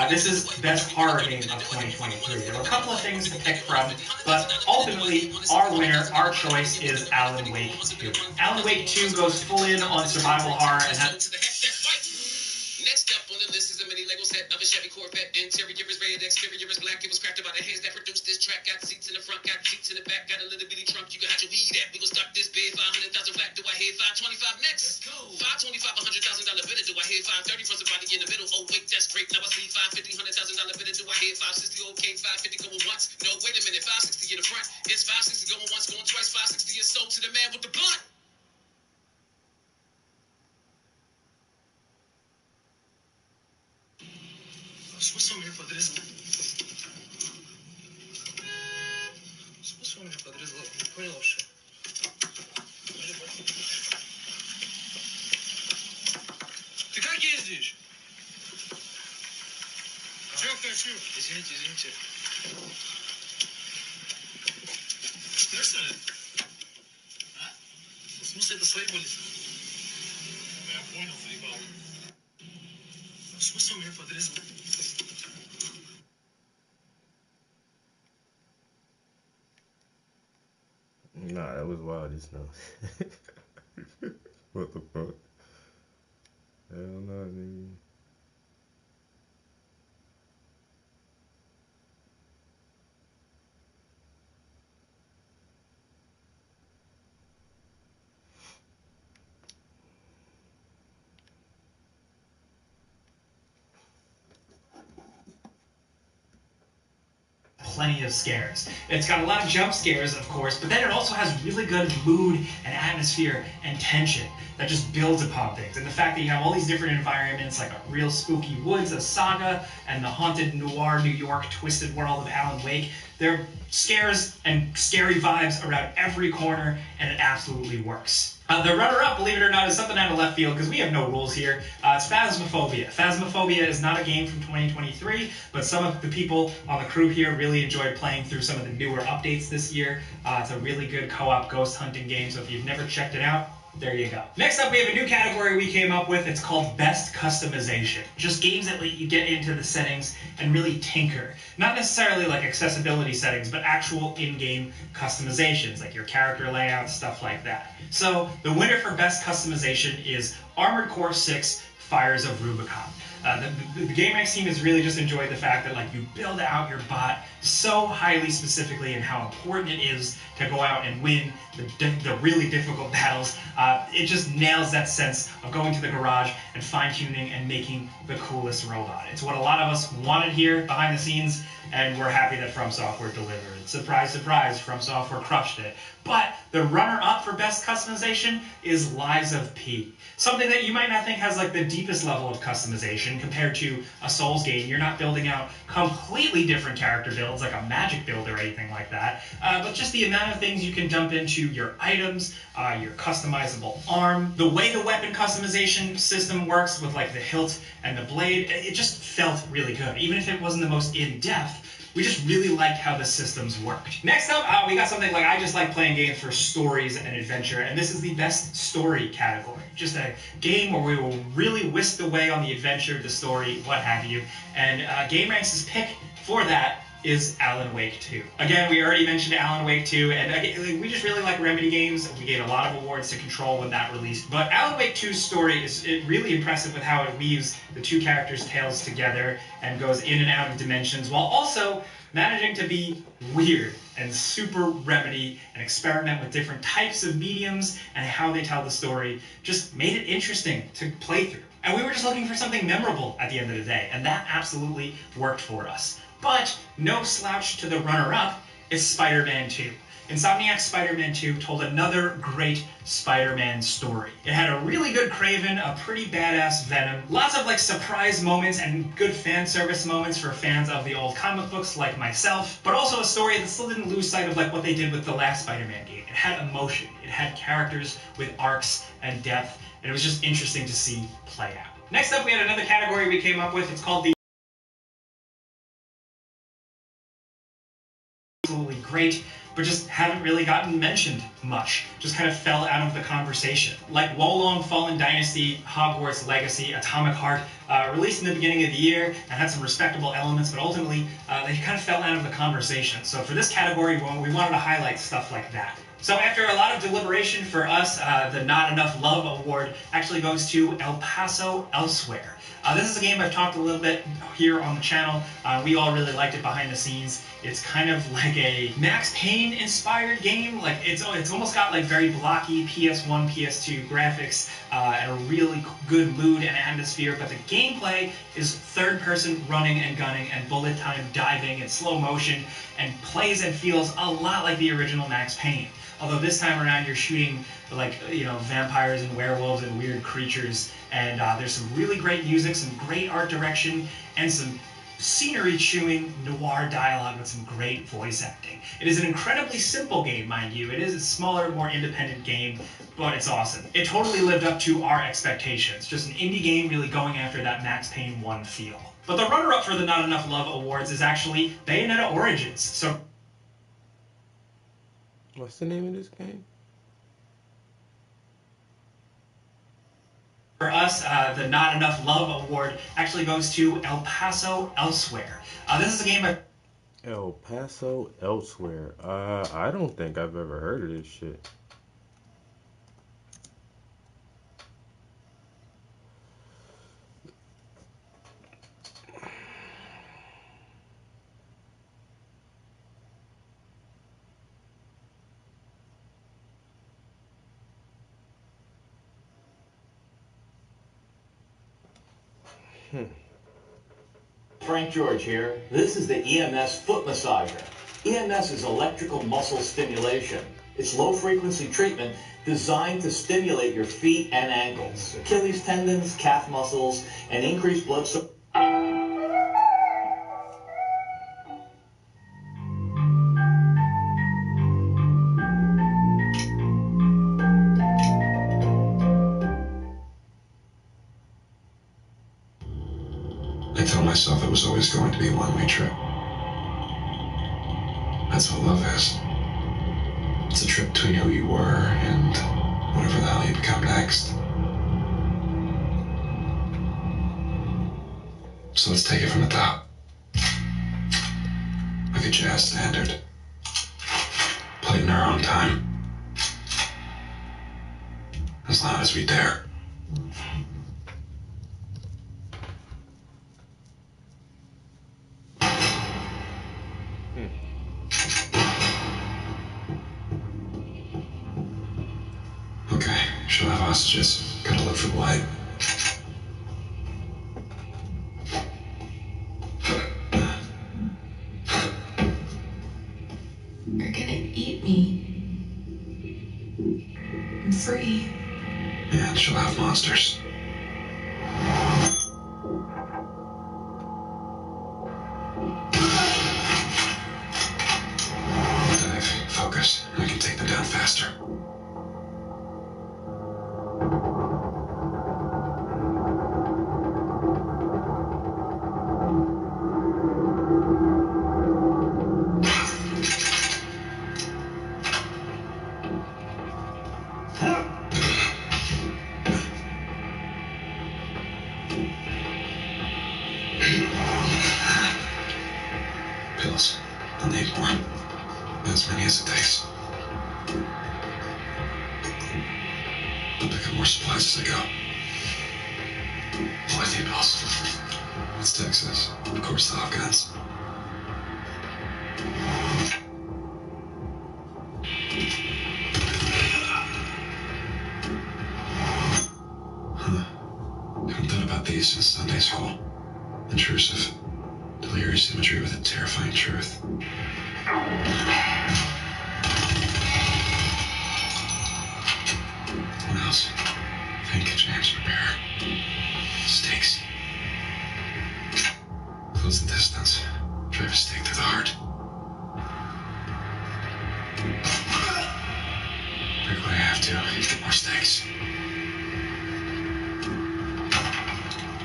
This is Best Horror Game of 2023. There were a couple of things to pick from, but ultimately, our winner, our choice, is Alan Wake 2. Alan Wake 2 goes full in on survival horror and has... Next up on the list is a mini Lego set of a Chevy Corvette. Interior is red, exterior is black. It was crafted by the hands that produced this track. Got seats in the front, got seats in the back. Got a little bitty trunk you can hide your weed at. We gon' start this bid, 500,000 flat. Do I hear 525 next? 525, $100,000 bidder. Do I hear 530 from somebody in the middle? Oh wait, that's great. Now I see 550, $100,000 bidder. Do I hear 560? Okay, 550 going once. No, wait a minute, 560 in the front. It's 560 going once, going twice. 560 is sold to the man with the blunt. Способен подрезал. Способен подрезал. Понял вообще? Ты как ездишь? Чё хочу? Извините. Что ли? А? В смысле, это свои были? Я понял, заебал. Смысл меня подрезал? Nah, that was wild just now. What the fuck? Hell no, nigga. Plenty of scares. It's got a lot of jump scares, of course, but then it also has really good mood and atmosphere and tension that just builds upon things. And the fact that you have all these different environments, like a real spooky woods, a saga, and the haunted noir New York twisted world of Alan Wake, there are scares and scary vibes around every corner, and it absolutely works. The runner-up, believe it or not, is something out of left field because we have no rules here. It's Phasmophobia. Phasmophobia is not a game from 2023, but some of the people on the crew here really enjoyed playing through some of the newer updates this year. It's a really good co-op ghost hunting game, so if you've never checked it out, there you go. Next up, we have a new category we came up with. It's called Best Customization. Just games that let you get into the settings and really tinker. Not necessarily like accessibility settings, but actual in-game customizations, like your character layout, stuff like that. So the winner for Best Customization is Armored Core 6 Fires of Rubicon. The GameX team has really just enjoyed the fact that like you build out your bot so highly specifically and how important it is to go out and win the really difficult battles. It just nails that sense of going to the garage and fine-tuning and making the coolest robot. It's what a lot of us wanted here behind the scenes, and we're happy that From Software delivered. Surprise, surprise, From Software crushed it. But the runner-up for Best Customization is Lies of P. Something that you might not think has like the deepest level of customization compared to a Souls game. You're not building out completely different character builds like a magic build or anything like that, but just the amount of things you can dump into your items, your customizable arm, the way the weapon customization system works with like the hilt and the blade, it just felt really good. Even if it wasn't the most in-depth, we just really liked how the systems worked. Next up, we got something like I just like playing games for stories and adventure, and this is the best story category. Just a game where we will really whisk away on the adventure, the story, what have you. And GameRanks' pick for that is Alan Wake 2. Again, we already mentioned Alan Wake 2, and again, we just really like Remedy games. We gave a lot of awards to Control when that released. But Alan Wake 2's story is really impressive with how it weaves the two characters' tales together and goes in and out of dimensions, while also managing to be weird and super Remedy and experiment with different types of mediums and how they tell the story. Just made it interesting to play through. And we were just looking for something memorable at the end of the day, and that absolutely worked for us. But no slouch to the runner-up is Spider-Man 2. Insomniac's Spider-Man 2 told another great Spider-Man story. It had a really good Kraven, a pretty badass Venom, lots of like surprise moments and good fan service moments for fans of the old comic books like myself, but also a story that still didn't lose sight of like what they did with the last Spider-Man game. It had emotion, it had characters with arcs and depth, and it was just interesting to see play out. Next up, we had another category we came up with. It's called the absolutely great, but just haven't really gotten mentioned much. Just kind of fell out of the conversation. Like Wolong Fallen Dynasty, Hogwarts Legacy, Atomic Heart, released in the beginning of the year and had some respectable elements, but ultimately they kind of fell out of the conversation. So for this category, we wanted to highlight stuff like that. So after a lot of deliberation for us, the Not Enough Love Award actually goes to El Paso Elsewhere. This is a game I've talked a little bit here on the channel. We all really liked it behind the scenes. It's kind of like a Max Payne inspired game. Like it's almost got like very blocky PS1, PS2 graphics and a really good mood and atmosphere. But the gameplay is third person running and gunning and bullet time diving in slow motion and plays and feels a lot like the original Max Payne. Although this time around you're shooting like, you know, vampires and werewolves and weird creatures, and there's some really great music, some great art direction, and some scenery-chewing noir dialogue with some great voice acting. It is an incredibly simple game, mind you. It is a smaller, more independent game, but it's awesome. It totally lived up to our expectations. Just an indie game really going after that Max Payne 1 feel. But the runner-up for the Not Enough Love Awards is actually Bayonetta Origins. So What's the name of this game? for us, the Not Enough Love Award actually goes to El Paso Elsewhere. This is a game El Paso Elsewhere. I don't think I've ever heard of this shit. Frank George here. This is the EMS foot massager. EMS is electrical muscle stimulation. It's low-frequency treatment designed to stimulate your feet and ankles, Achilles tendons, calf muscles, and increase blood supply. I told myself it was always going to be a one-way trip. That's what love is. It's a trip between who you were and whatever the hell you become next. So let's take it from the top. Like a jazz standard. Play in our own time. As long as we dare. Okay, she'll have hostages. Gotta look for the light. You're gonna eat me. I'm free. And she'll have monsters. Dive, focus. I can take them down faster. Pills. I'll need more. As many as it takes. I'll pick up more supplies as I go. Plenty of pills. It's Texas. Of course they'll have guns. Haven't thought about these since Sunday school. Intrusive. Delirious imagery with a terrifying truth. What else? Think, James, prepare. Stakes. Close the distance. Drive a stake through the heart. Break what I have to. Get more stakes.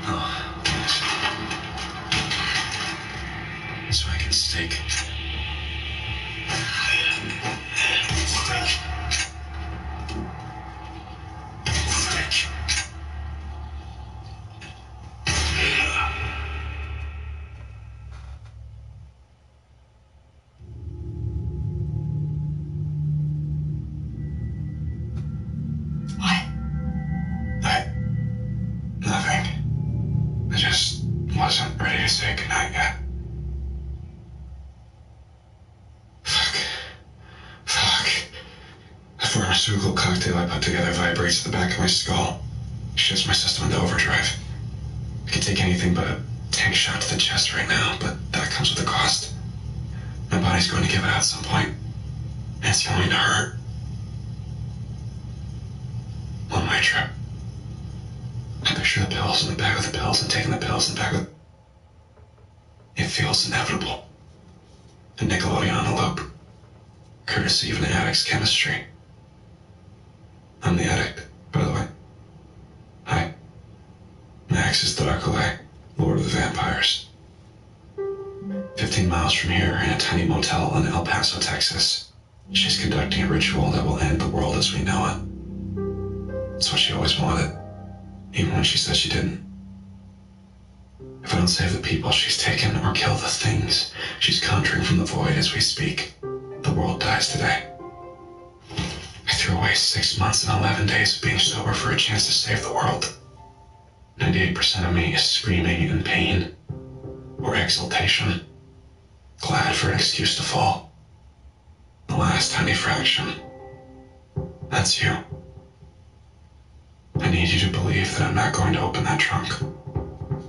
Oh, yes. So I can stake. Nothing. I just wasn't ready to say goodnight yet. Fuck. The pharmaceutical cocktail I put together vibrates at the back of my skull. Shifts my system into overdrive. I could take anything but a tank shot to the chest right now, but that comes with a cost. My body's going to give it out at some point. And it's going to hurt. One-way trip. I picture the pills in the bag with the pills and taking the pills in the bag with... It feels inevitable. A Nickelodeon on a loop. Courtesy of an addict's chemistry. I'm the addict, by the way. Hi. Max is the Darkale, Lord of the Vampires. 15 miles from here in a tiny motel in El Paso, Texas. She's conducting a ritual that will end the world as we know it. It's what she always wanted. Even when she said she didn't. If I don't save the people she's taken or kill the things she's conjuring from the void as we speak, the world dies today. I threw away 6 months and 11 days of being sober for a chance to save the world. 98% of me is screaming in pain or exultation, glad for an excuse to fall. The last tiny fraction. That's you. I need you to believe that I'm not going to open that trunk.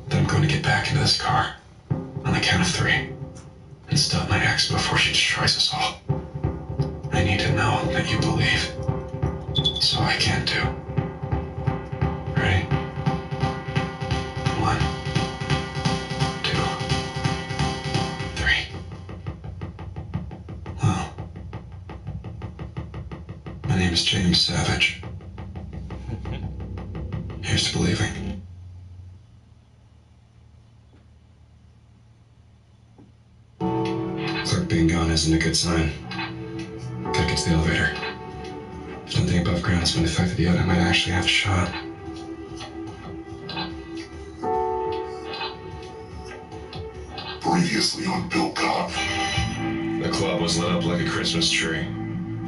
That I'm going to get back into this car on the count of 3 and stop my ex before she destroys us all. I need to know that you believe, so I can too. Ready? 1, 2, 3. Well, my name is James Savage. Here's to believing. Clerk being gone isn't a good sign. Gotta get to the elevator. If nothing above ground has been affected yet, I might actually have a shot. Previously on Bill Cop. The club was lit up like a Christmas tree.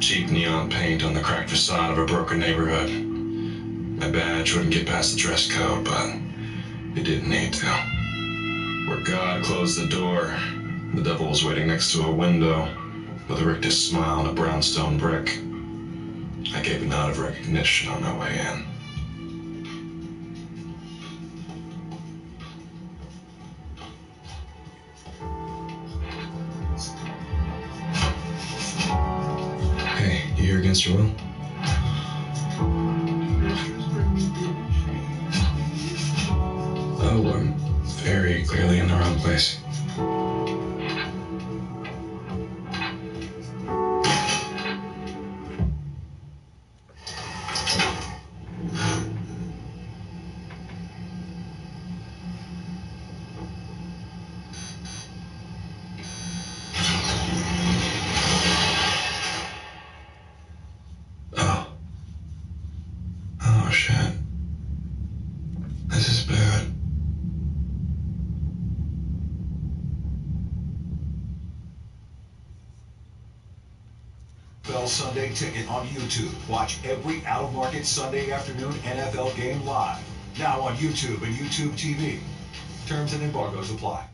Cheap neon paint on the cracked facade of a broken neighborhood. My badge wouldn't get past the dress code, but it didn't need to. Where God closed the door, the devil was waiting next to a window with a rictus smile and a brownstone brick. I gave a nod of recognition on my way in. Hey, you here against your will? Oh, I'm very clearly in the wrong place. Oh, shit. This is bad. NFL Sunday Ticket on YouTube. Watch every out-of-market Sunday afternoon NFL game live. Now on YouTube and YouTube TV. Terms and embargoes apply.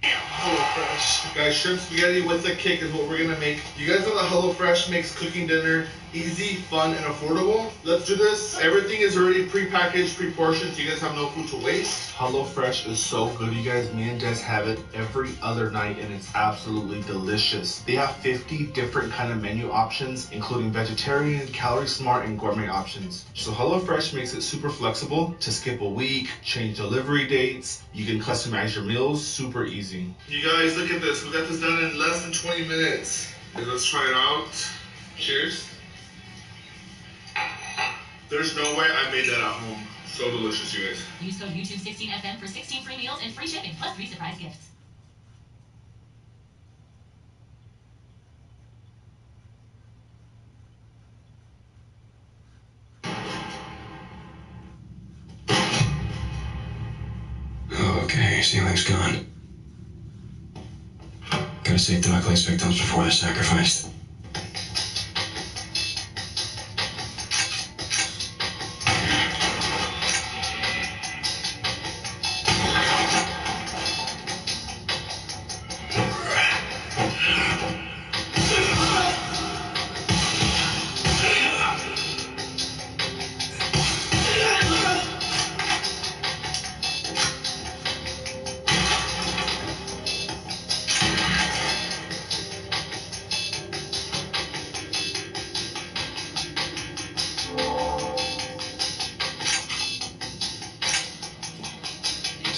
HelloFresh. Guys, shrimp spaghetti with a kick is what we're gonna make. You guys know that HelloFresh makes cooking dinner easy, fun, and affordable? Let's do this. Everything is already pre-packaged, pre-portioned, so you guys have no food to waste. HelloFresh is so good, you guys. Me and Des have it every other night, and it's absolutely delicious. They have 50 different kind of menu options, including vegetarian, calorie smart, and gourmet options. So HelloFresh makes it super flexible to skip a week, change delivery dates. You can customize your meals super easy. You guys, look at this. We got this done in less than 20 minutes. Let's try it out. Cheers. There's no way I made that at home. So delicious, you guys. Use code YouTube16FM for 16 free meals and free shipping, plus 3 surprise gifts. Okay, ceiling's gone. Gotta save Douglas victims before they're sacrificed.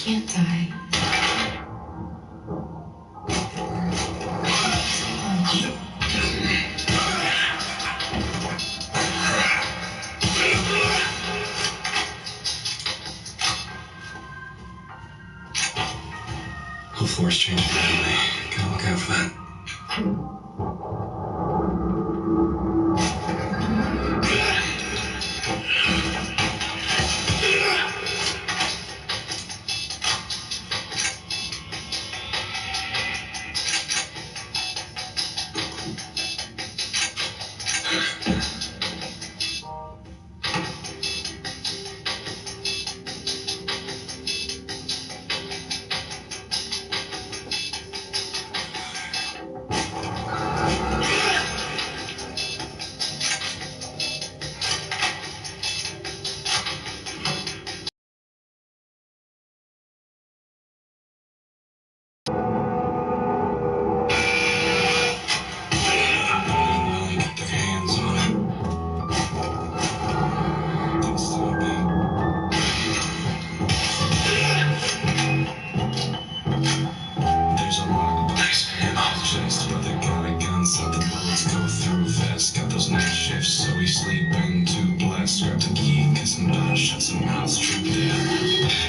Can't die. Whole floor's changing anyway. Gotta look out for that. shift, so we sleeping. Too blessed, grab the key, kiss and done, shut some mouths, true there.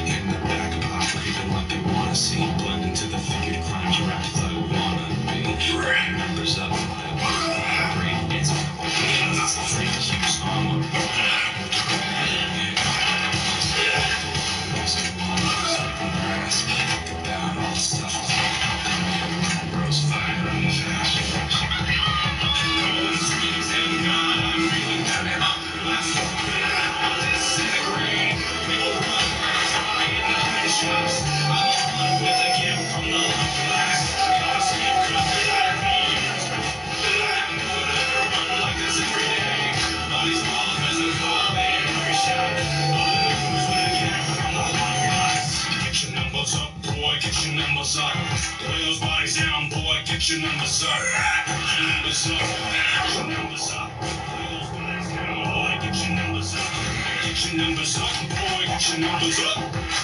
In the back pop, creeping like they wanna see. Blend into the figured crimes, rap like I wanna be. Members up, great, it's a free use on about all the stuff. Rose fire on his ass. Get your numbers up. Lay those bodies down, boy. Get your numbers up. Get your numbers up. Get your numbers up. Lay those bodies down, boy. Get your numbers up. Get your numbers up, boy. Get your numbers up.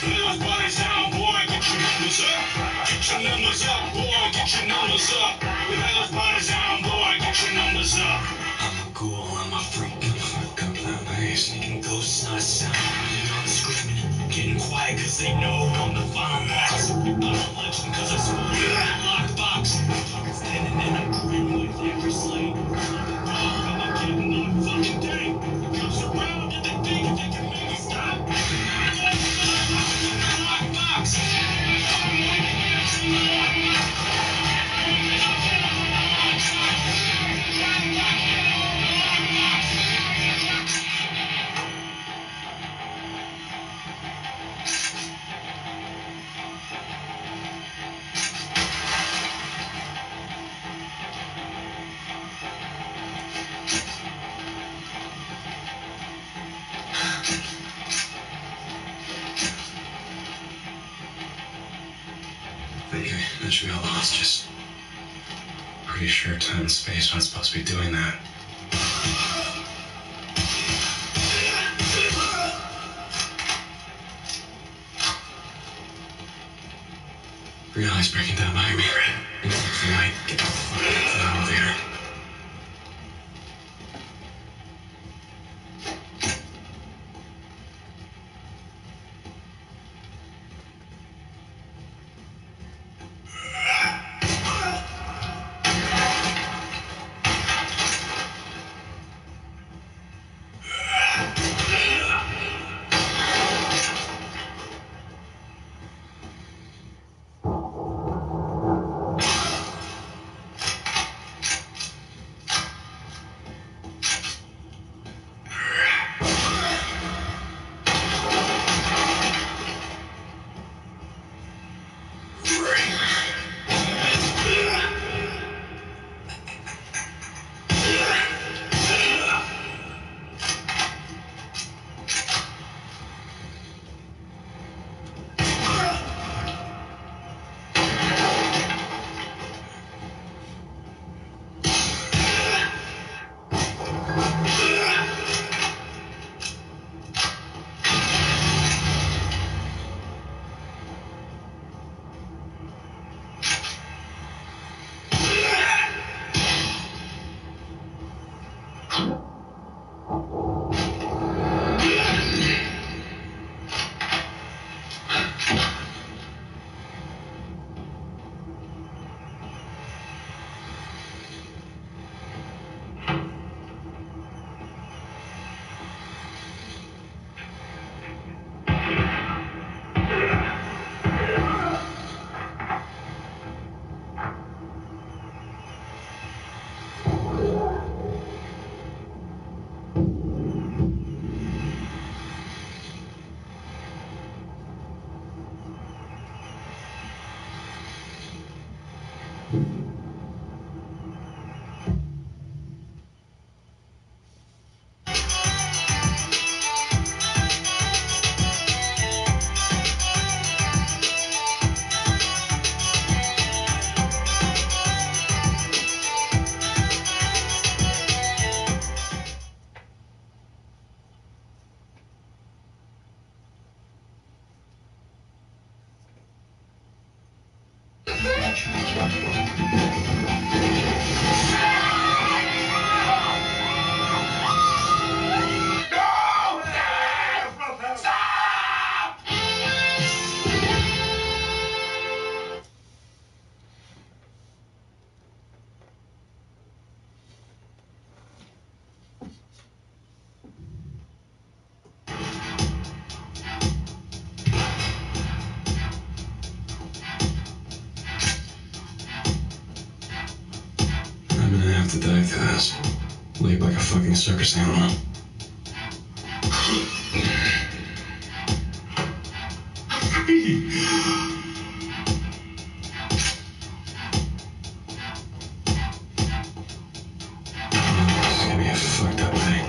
Lay those bodies down, boy. Get your numbers up. Get your numbers up, boy. Get your numbers up. Lay those bodies down, boy. Get your numbers up. I'm a ghoul, I'm a freak. Fuck up that bass, sneaking ghosts, not a sound. You know I'm screaming. Getting quiet cause they know I'm the final boss. I'm a legend cause I swore in that lockbox. I'm standing and I'm grinning with every slate. I'm not getting on a fucking day. Comes around and they think they can make me stop. Lockbox. Okay, that should be all hostages. Pretty sure time and space aren't supposed to be doing that. Reality's breaking down behind me. It's light. Get the fuck out of the elevator. to die through this. Leave like a fucking circus animal. This is gonna be a fucked up thing.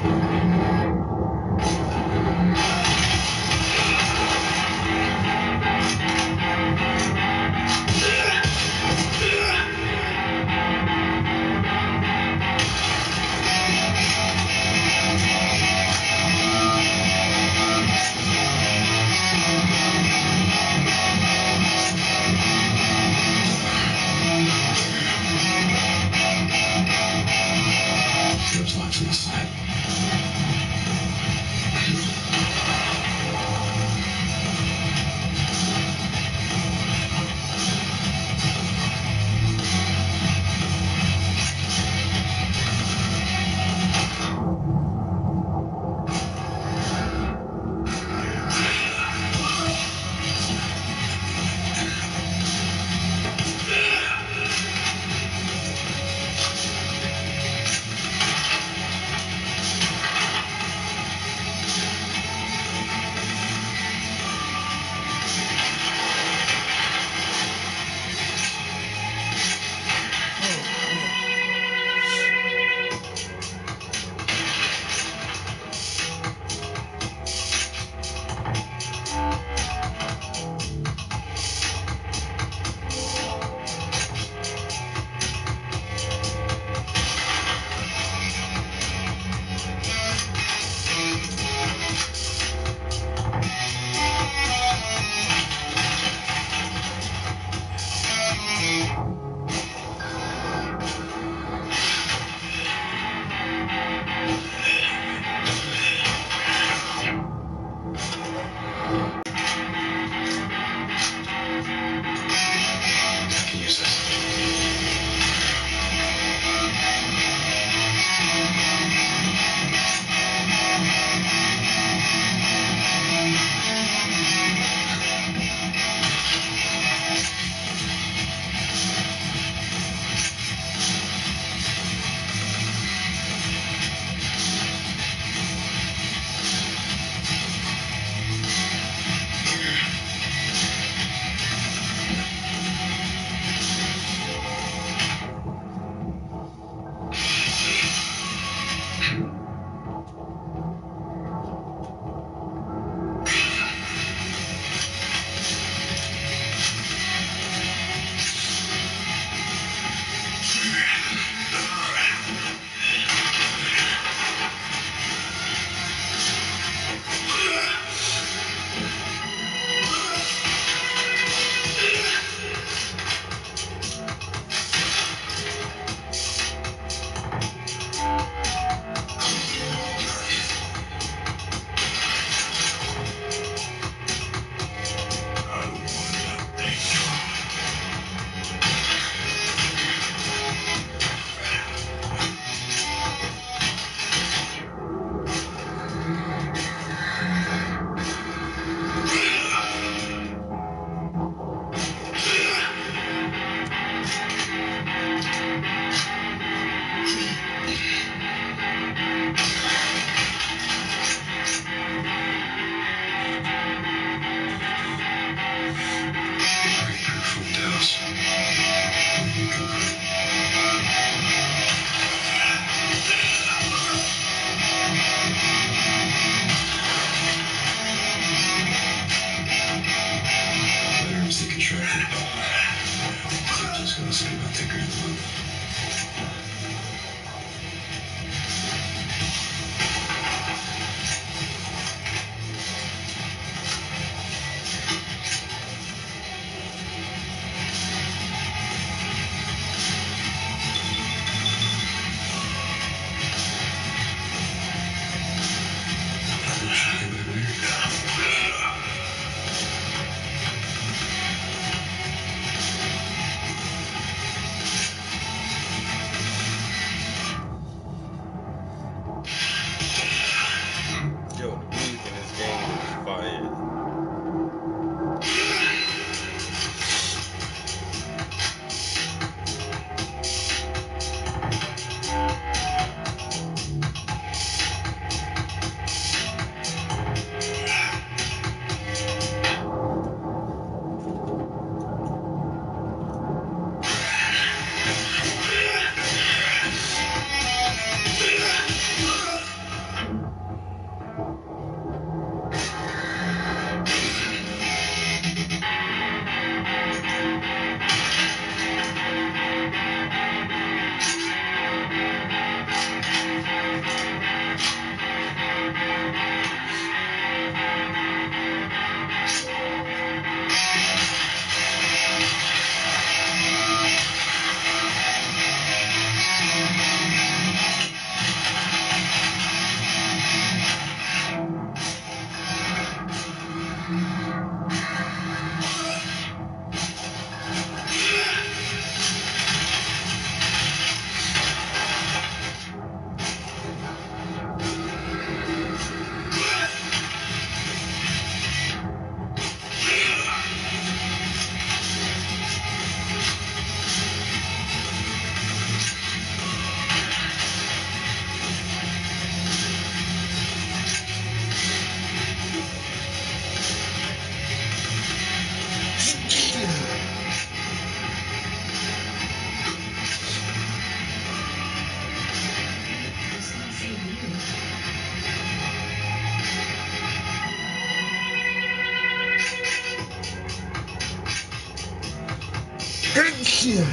Shit.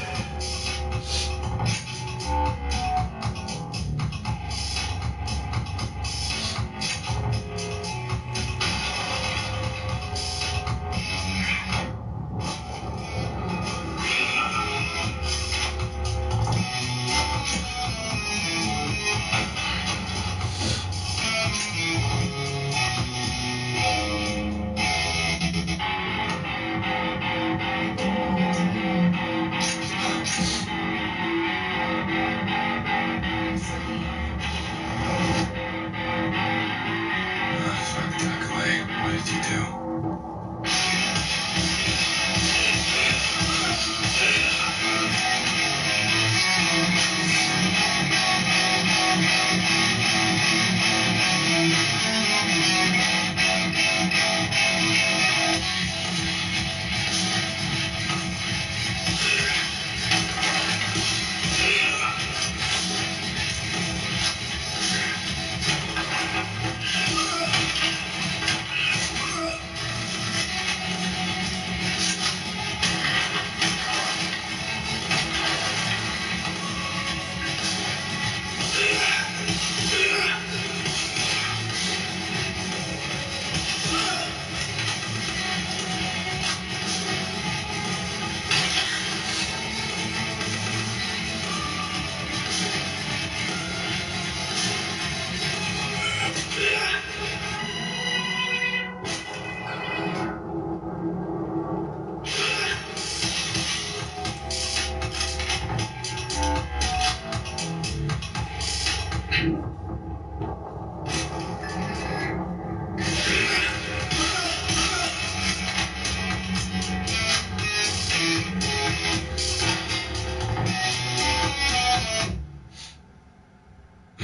Fuck that Clay. What did you do?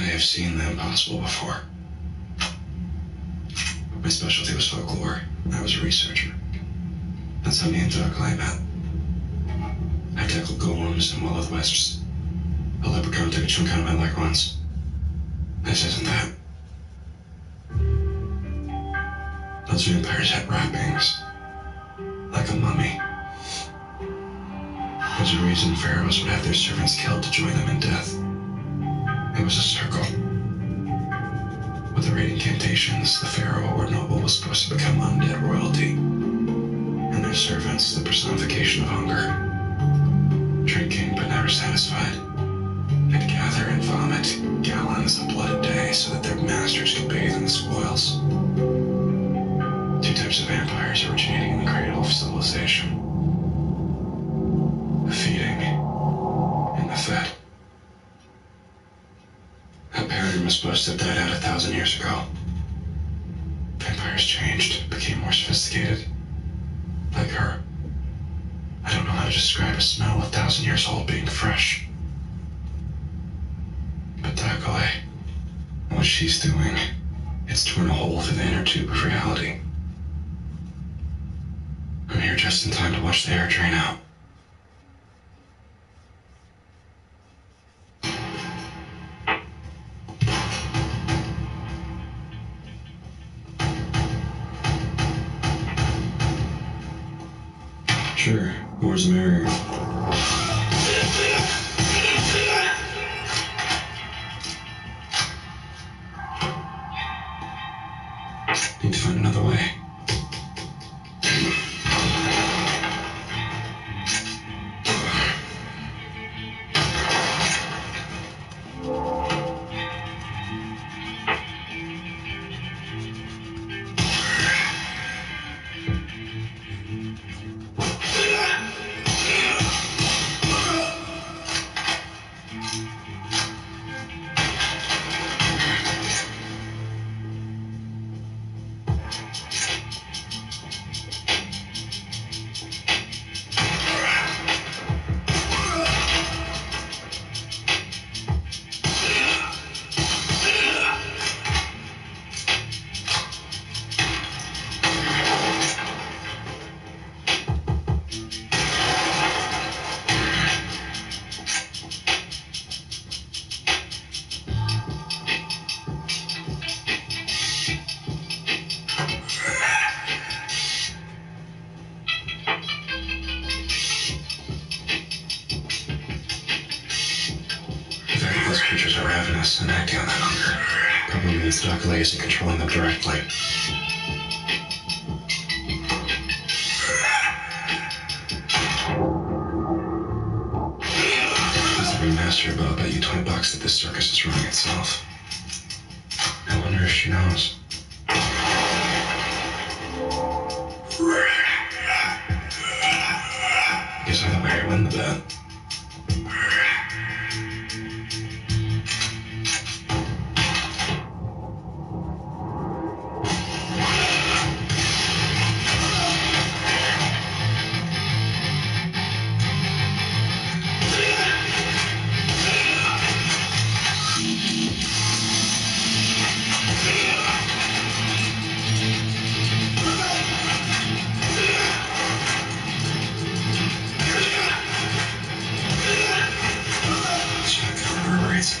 I have seen the impossible before. My specialty was folklore. I was a researcher. That's how me and Doug Clay met. I tackled golems and will-o'-the-wisps. A leprechaun took a chunk out of my leg once. This isn't that. Those vampires had wrappings. Like a mummy. There's a reason pharaohs would have their servants killed to join them in death. It was a circle. With the right incantations, the pharaoh or noble was supposed to become undead royalty. And their servants, the personification of hunger. Drinking but never satisfied. They'd gather and vomit gallons of blood a day so that their masters could bathe in the spoils. Two types of vampires originating in the cradle of civilization. The feeding and the fed. That paradigm was supposed to have died out 1,000 years ago. Vampires changed, became more sophisticated. Like her. I don't know how to describe a smell 1,000 years old being fresh. But that Clay, what she's doing, it's torn a hole through the inner tube of reality. I'm here just in time to watch the air drain out. Sure, more's the merrier. Need to find another way. It's Dr. Legacy controlling them directly. As the ringmaster above, bet you $20 that this circus is running itself. I wonder if she knows. Guess either way I win the bet.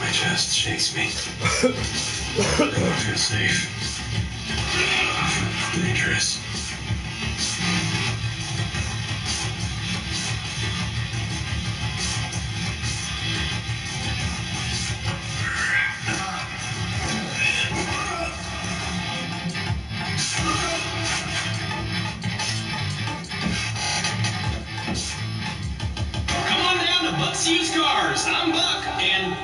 My chest shakes me. I don't feel safe. I feel dangerous. Come on down to Buck's Used Cars. I'm Buck, and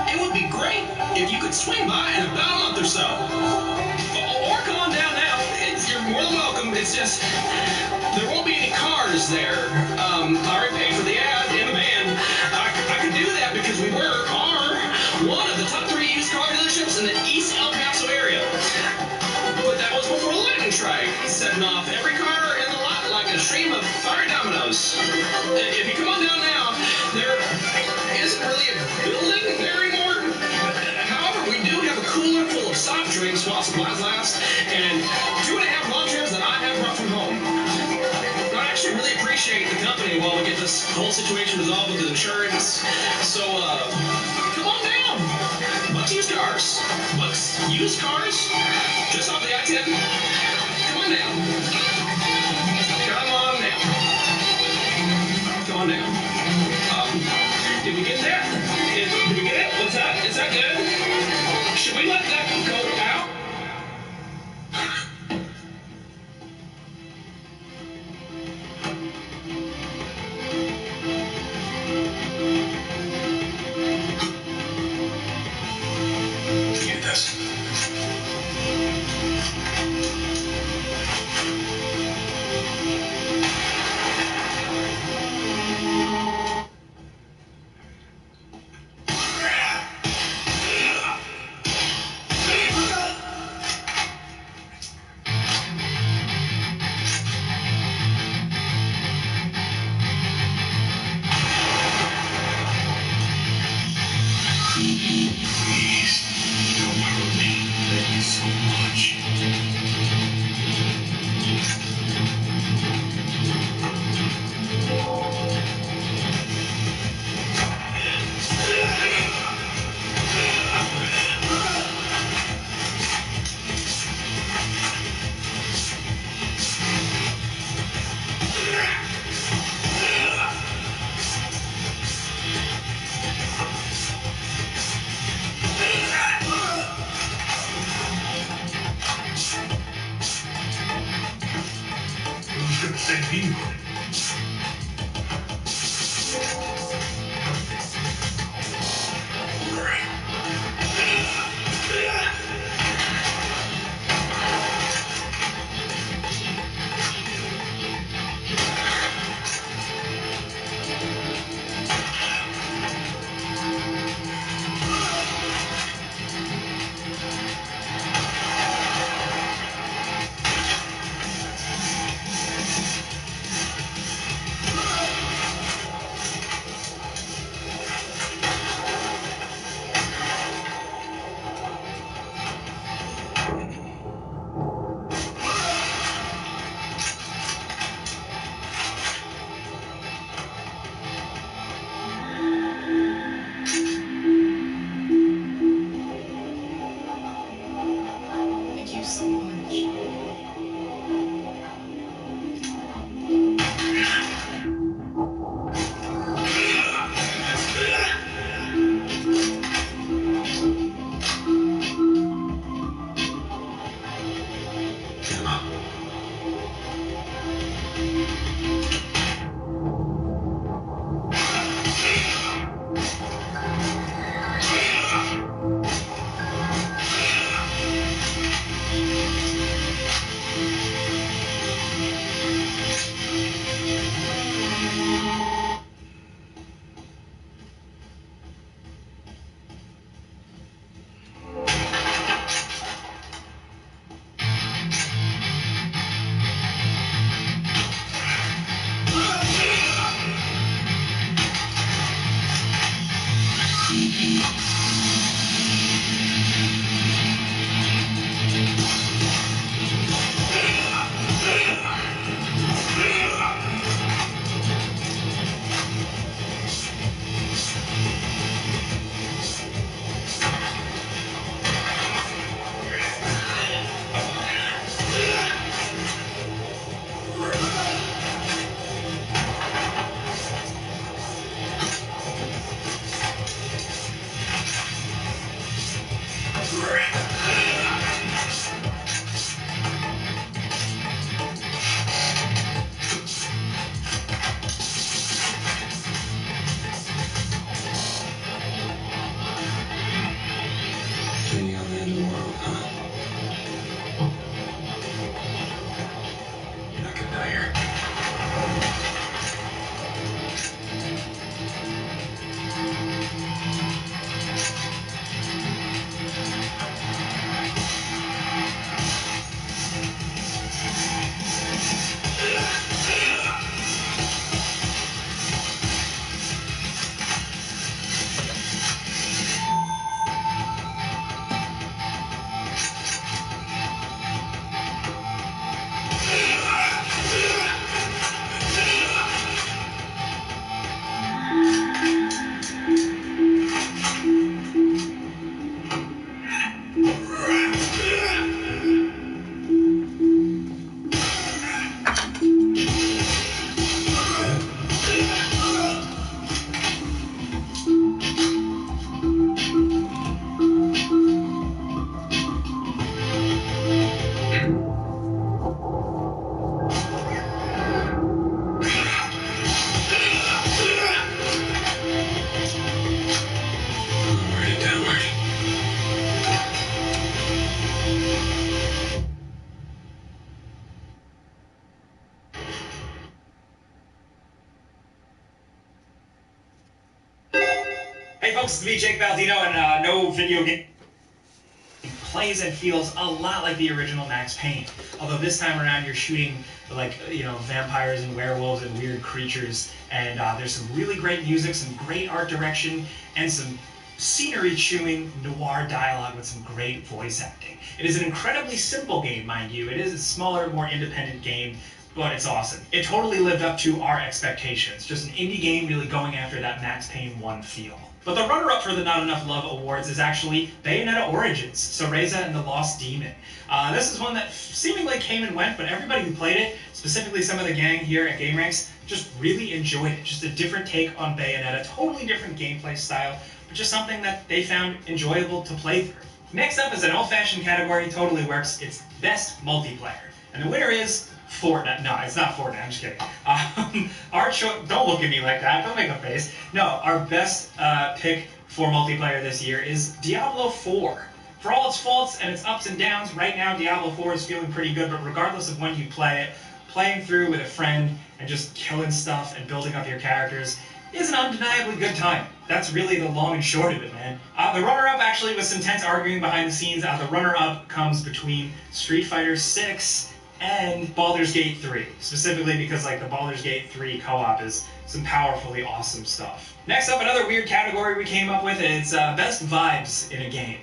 it would be great if you could swing by in about a month or so. Or come on down now. You're more than welcome. It's just, there won't be any cars there. I already paid for the ad and the van. I could do that because we are one of the top 3 used car dealerships in the East El Paso area. But that was before the lightning strike, setting off every car in the lot like a stream of fiery dominoes. If you come on down now, there isn't really a building there anymore. However, we do have a cooler full of soft drinks while supplies last, and 2.5 lawn chairs that I have brought from home. I actually really appreciate the company while we get this whole situation resolved with the insurance. So, come on down. Buck's Used Cars. Buck's Used Cars. Just off the I-10. Come on down. Come on down. Come on down. Did we get that? Did we get it? What's that? Is that good? Should we let that go out? Get this. Please, don't hurt me. Thank you so much. Thank you so much. folks, it's me, Jake Baldino, and no video game. It plays and feels a lot like the original Max Payne. Although this time around you're shooting like, vampires and werewolves and weird creatures. And there's some really great music, some great art direction, and some scenery-chewing noir dialogue with some great voice acting. It is an incredibly simple game, mind you. It is a smaller, more independent game, but it's awesome. It totally lived up to our expectations. Just an indie game really going after that Max Payne 1 feel. But the runner-up for the Not Enough Love Awards is actually Bayonetta Origins, Cereza and the Lost Demon. This is one that seemingly came and went, but everybody who played it, specifically some of the gang here at GameRanks, just really enjoyed it. Just a different take on Bayonetta, totally different gameplay style, but just something that they found enjoyable to play through. Next up is an old-fashioned category, totally works. It's Best Multiplayer. And the winner is Fortnite. No, it's not Fortnite. I'm just kidding. Our don't look at me like that. Don't make a face. No, our best pick for multiplayer this year is Diablo 4. For all its faults and its ups and downs, right now Diablo 4 is feeling pretty good, but regardless of when you play it, playing through with a friend and just killing stuff and building up your characters is an undeniably good time. That's really the long and short of it, man. The runner-up actually was some tense arguing behind the scenes. The runner-up comes between Street Fighter 6 and Baldur's Gate 3, specifically because the Baldur's Gate 3 co-op is some powerfully awesome stuff. Next up, another weird category we came up with is Best Vibes in a Game.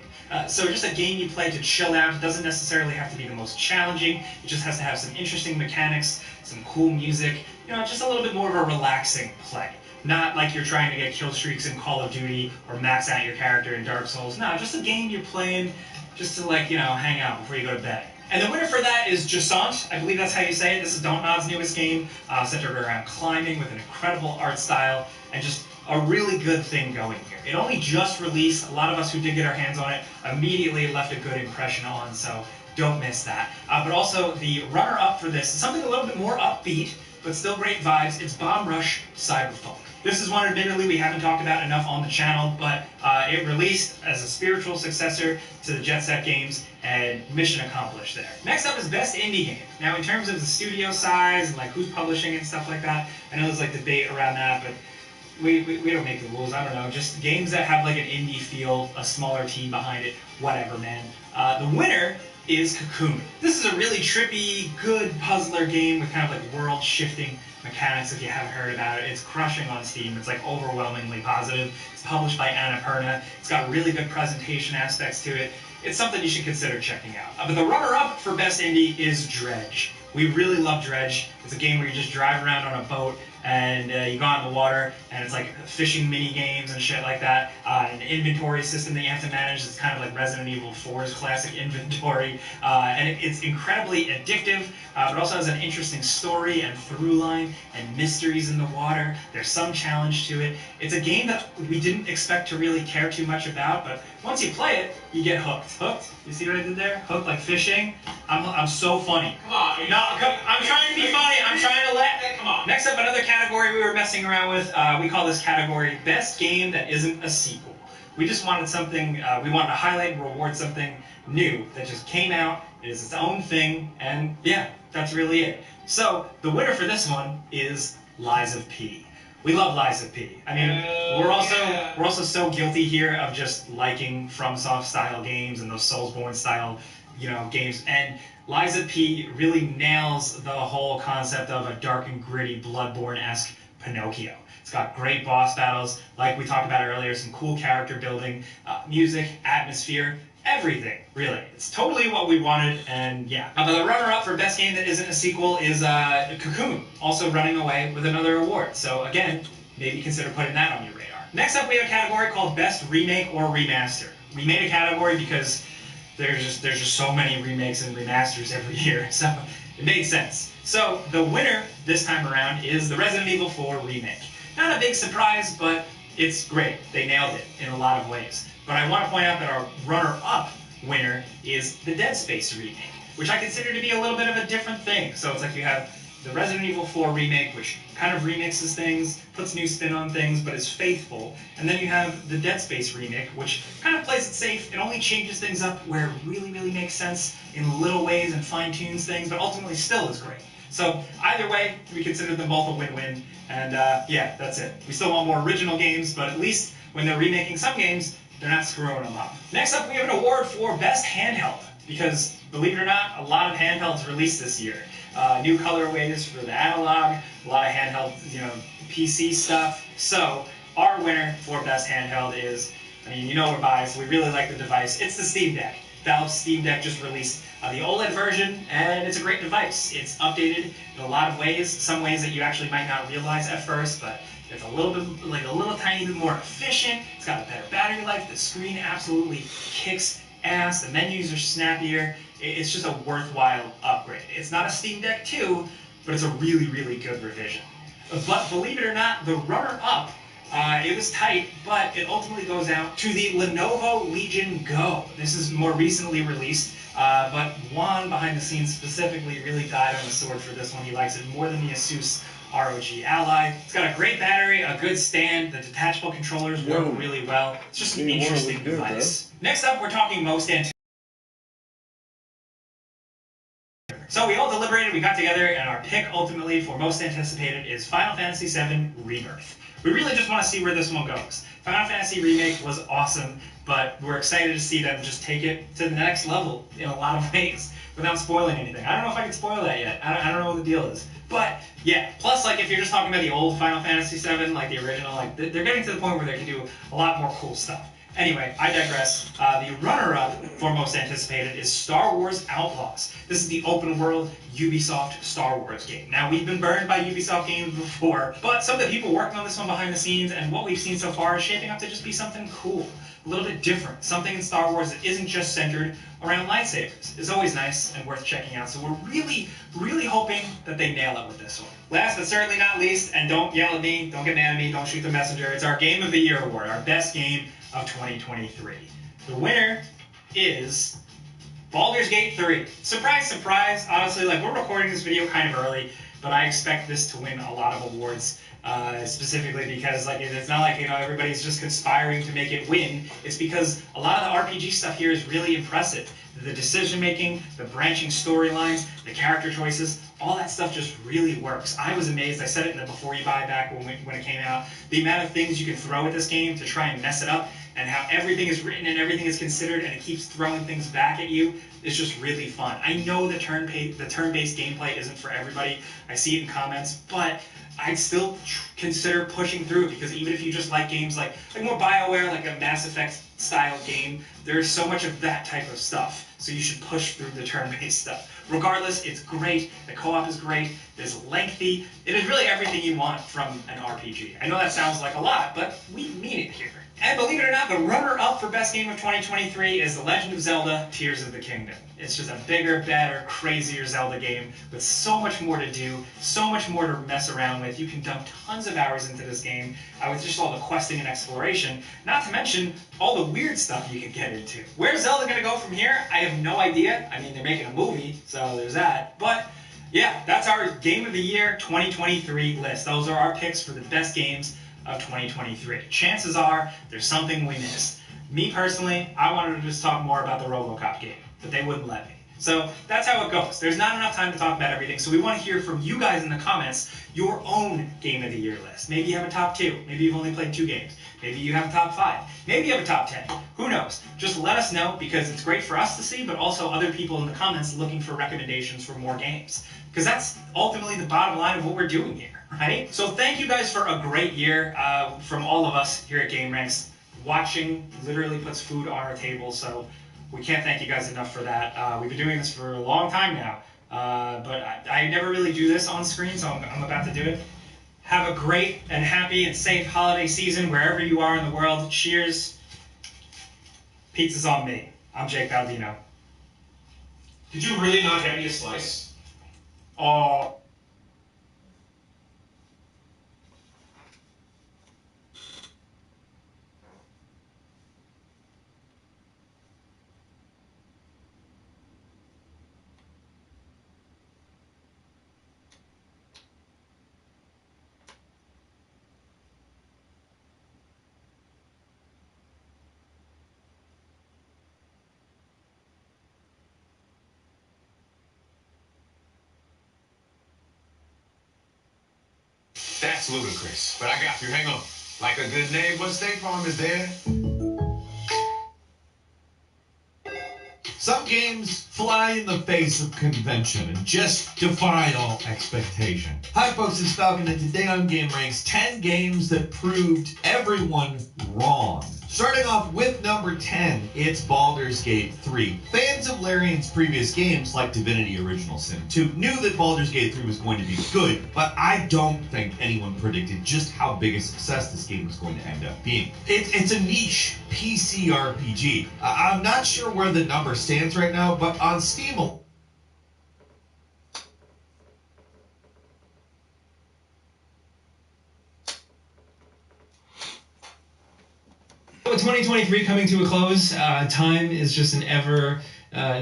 So just a game you play to chill out. It doesn't necessarily have to be the most challenging. It just has to have some interesting mechanics, some cool music, just a little bit more of a relaxing play. Not like you're trying to get kill streaks in Call of Duty or max out your character in Dark Souls. No, just a game you're playing just to hang out before you go to bed. And the winner for that is Jusant. I believe that's how you say it. This is Dontnod's newest game, centered around climbing with an incredible art style and just a really good thing going here. It only just released. A lot of us who did get our hands on it immediately left a good impression on, so don't miss that. But also the runner-up for this is something a little bit more upbeat, but still great vibes. It's Bomb Rush Cyberpunk. This is one, admittedly, we haven't talked about enough on the channel, but it released as a spiritual successor to the Jet Set games, and mission accomplished there. Next up is Best Indie Game. Now, in terms of the studio size and who's publishing and stuff like that, I know there's debate around that, but we don't make the rules. I don't know. Just games that have an indie feel, a smaller team behind it, whatever, man. The winner is Cocoon. This is a really trippy, good puzzler game with kind of world-shifting mechanics. If you haven't heard about it, it's crushing on Steam. It's overwhelmingly positive. It's published by Annapurna. It's got really good presentation aspects to it. It's something you should consider checking out. But the runner-up for Best Indie is Dredge. We really love Dredge. It's a game where you just drive around on a boat and you go out in the water, and it's fishing mini games and shit like that. An inventory system that you have to manage. It's kind of like Resident Evil 4's classic inventory, and it's incredibly addictive, but also has an interesting story and through line and mysteries in the water. There's some challenge to it. It's a game that we didn't expect to really care too much about, but once you play it, you get hooked. Hooked? You see what I did there? Hooked like fishing. I'm so funny. Come on. No, I'm trying to be funny. I'm trying to let. Come on. Next up, another category we were messing around with. We call this category Best Game That Isn't a Sequel. We just wanted something, we wanted to highlight and reward something new that just came out. It is its own thing, and yeah, that's really it. So, the winner for this one is Lies of P. We love Lies of P. I mean, we're also so guilty here of just liking FromSoft style games and those Soulsborne style, games. And Lies of P really nails the whole concept of a dark and gritty, Bloodborne-esque Pinocchio. It's got great boss battles, like we talked about earlier, some cool character building, music, atmosphere, everything, really. It's totally what we wanted, and yeah. But the runner-up for Best Game That Isn't a Sequel is Cocoon, also running away with another award. So again, maybe consider putting that on your radar. Next up, we have a category called Best Remake or Remaster. We made a category because there's just so many remakes and remasters every year, so it made sense. So the winner this time around is the Resident Evil 4 remake. Not a big surprise, but it's great. They nailed it in a lot of ways. But I want to point out that our runner-up winner is the Dead Space remake, which I consider to be a little bit of a different thing. So it's you have the Resident Evil 4 remake, which kind of remixes things, puts new spin on things, but is faithful. And then you have the Dead Space remake, which kind of plays it safe. It only changes things up where it really, really makes sense in little ways and fine-tunes things, but ultimately still is great. So either way, we consider them both a win-win. And yeah, that's it. We still want more original games, but at least when they're remaking some games, they're not screwing them up. Next up, we have an award for Best Handheld, because believe it or not, a lot of handhelds released this year. New colorways for the analog, a lot of handheld, PC stuff. So our winner for Best Handheld is, we're biased, we really like the device. It's the Steam Deck. Valve's Steam Deck just released the OLED version, and it's a great device. It's updated in a lot of ways, some ways that you actually might not realize at first, but it's a little tiny bit more efficient. It's got a better battery life. The screen absolutely kicks ass. The menus are snappier. It's just a worthwhile upgrade. It's not a Steam Deck 2, but it's a really, really good revision. But believe it or not, the runner-up, it was tight, but it ultimately goes out to the Lenovo Legion Go. This is more recently released, but Juan, behind the scenes specifically, really died on the sword for this one. He likes it more than the Asus ROG Ally. It's got a great battery, a good stand, the detachable controllers work really well. It's just an interesting device. Next up, we're talking most anticipated. So we all deliberated, we got together, and our pick ultimately for most anticipated is Final Fantasy VII Rebirth. We really just want to see where this one goes. Final Fantasy Remake was awesome, but we're excited to see them just take it to the next level in a lot of ways without spoiling anything. I don't know if I can spoil that yet. I don't know what the deal is. But yeah, plus if you're just talking about the old Final Fantasy VII, like the original, they're getting to the point where they can do a lot more cool stuff. Anyway, I digress. The runner-up for most anticipated is Star Wars Outlaws. This is the open-world Ubisoft Star Wars game. Now, we've been burned by Ubisoft games before, but some of the people working on this one behind the scenes, and what we've seen so far is shaping up to just be something cool, a little bit different, something in Star Wars that isn't just centered around lightsabers. It's always nice and worth checking out, so we're really, really hoping that they nail it with this one. Last but certainly not least, and don't yell at me, don't get mad at me, don't shoot the messenger, it's our Game of the Year award, our best game of 2023. The winner is Baldur's Gate 3. Surprise, surprise. Honestly, we're recording this video kind of early, but I expect this to win a lot of awards, specifically because it's not everybody's just conspiring to make it win. It's because a lot of the RPG stuff here is really impressive. The decision making, the branching storylines, the character choices, all that stuff just really works. I was amazed. I said it in the Before You Buy back when it came out. The amount of things you can throw at this game to try and mess it up, and how everything is written and everything is considered, and it keeps throwing things back at you, is just really fun. I know the turn-based gameplay isn't for everybody. I see it in comments, but I'd still consider pushing through, because even if you just like games like more BioWare, like a Mass Effect style game, there's so much of that type of stuff. So you should push through the turn-based stuff. Regardless, it's great. The co-op is great. It's lengthy. It is really everything you want from an RPG. I know that sounds like a lot, but we mean it here. And believe it or not, the runner-up for Best Game of 2023 is The Legend of Zelda: Tears of the Kingdom. It's just a bigger, better, crazier Zelda game with so much more to do, so much more to mess around with. You can dump tons of hours into this game with just all the questing and exploration, not to mention all the weird stuff you can get into. Where's Zelda going to go from here? I have no idea. I mean, they're making a movie, so there's that. But yeah, that's our Game of the Year 2023 list. Those are our picks for the best games of 2023. Chances are there's something we missed. Me personally, I wanted to just talk more about the RoboCop game, but they wouldn't let me. So that's how it goes. There's not enough time to talk about everything, so we want to hear from you guys in the comments your own Game of the Year list. Maybe you have a top 2. Maybe you've only played 2 games. Maybe you have a top 5. Maybe you have a top 10. Who knows? Just let us know, because it's great for us to see, but also other people in the comments looking for recommendations for more games. Because that's ultimately the bottom line of what we're doing here, right? So thank you guys for a great year from all of us here at GameRanks. Watching literally puts food on our table, so we can't thank you guys enough for that. We've been doing this for a long time now, but I never really do this on screen, so I'm about to do it. Have a great and happy and safe holiday season wherever you are in the world. Cheers. Pizza's on me. I'm Jake Baldino. Did you really not get me a slice? Oh. That's ludicrous. But I got you. Hang on. Like a good neighbor, State Farm is there. Some games fly in the face of convention and just defy all expectation. Hi folks, it's Falcon, and today on Game Ranks, 10 games that proved everyone wrong. Starting off with number 10, it's Baldur's Gate 3. Fans of Larian's previous games, like Divinity Original Sin 2, knew that Baldur's Gate 3 was going to be good, but I don't think anyone predicted just how big a success this game was going to end up being. It's a niche PC RPG. I'm not sure where the number stands right now, but on Steam, With 2023 coming to a close, time is just an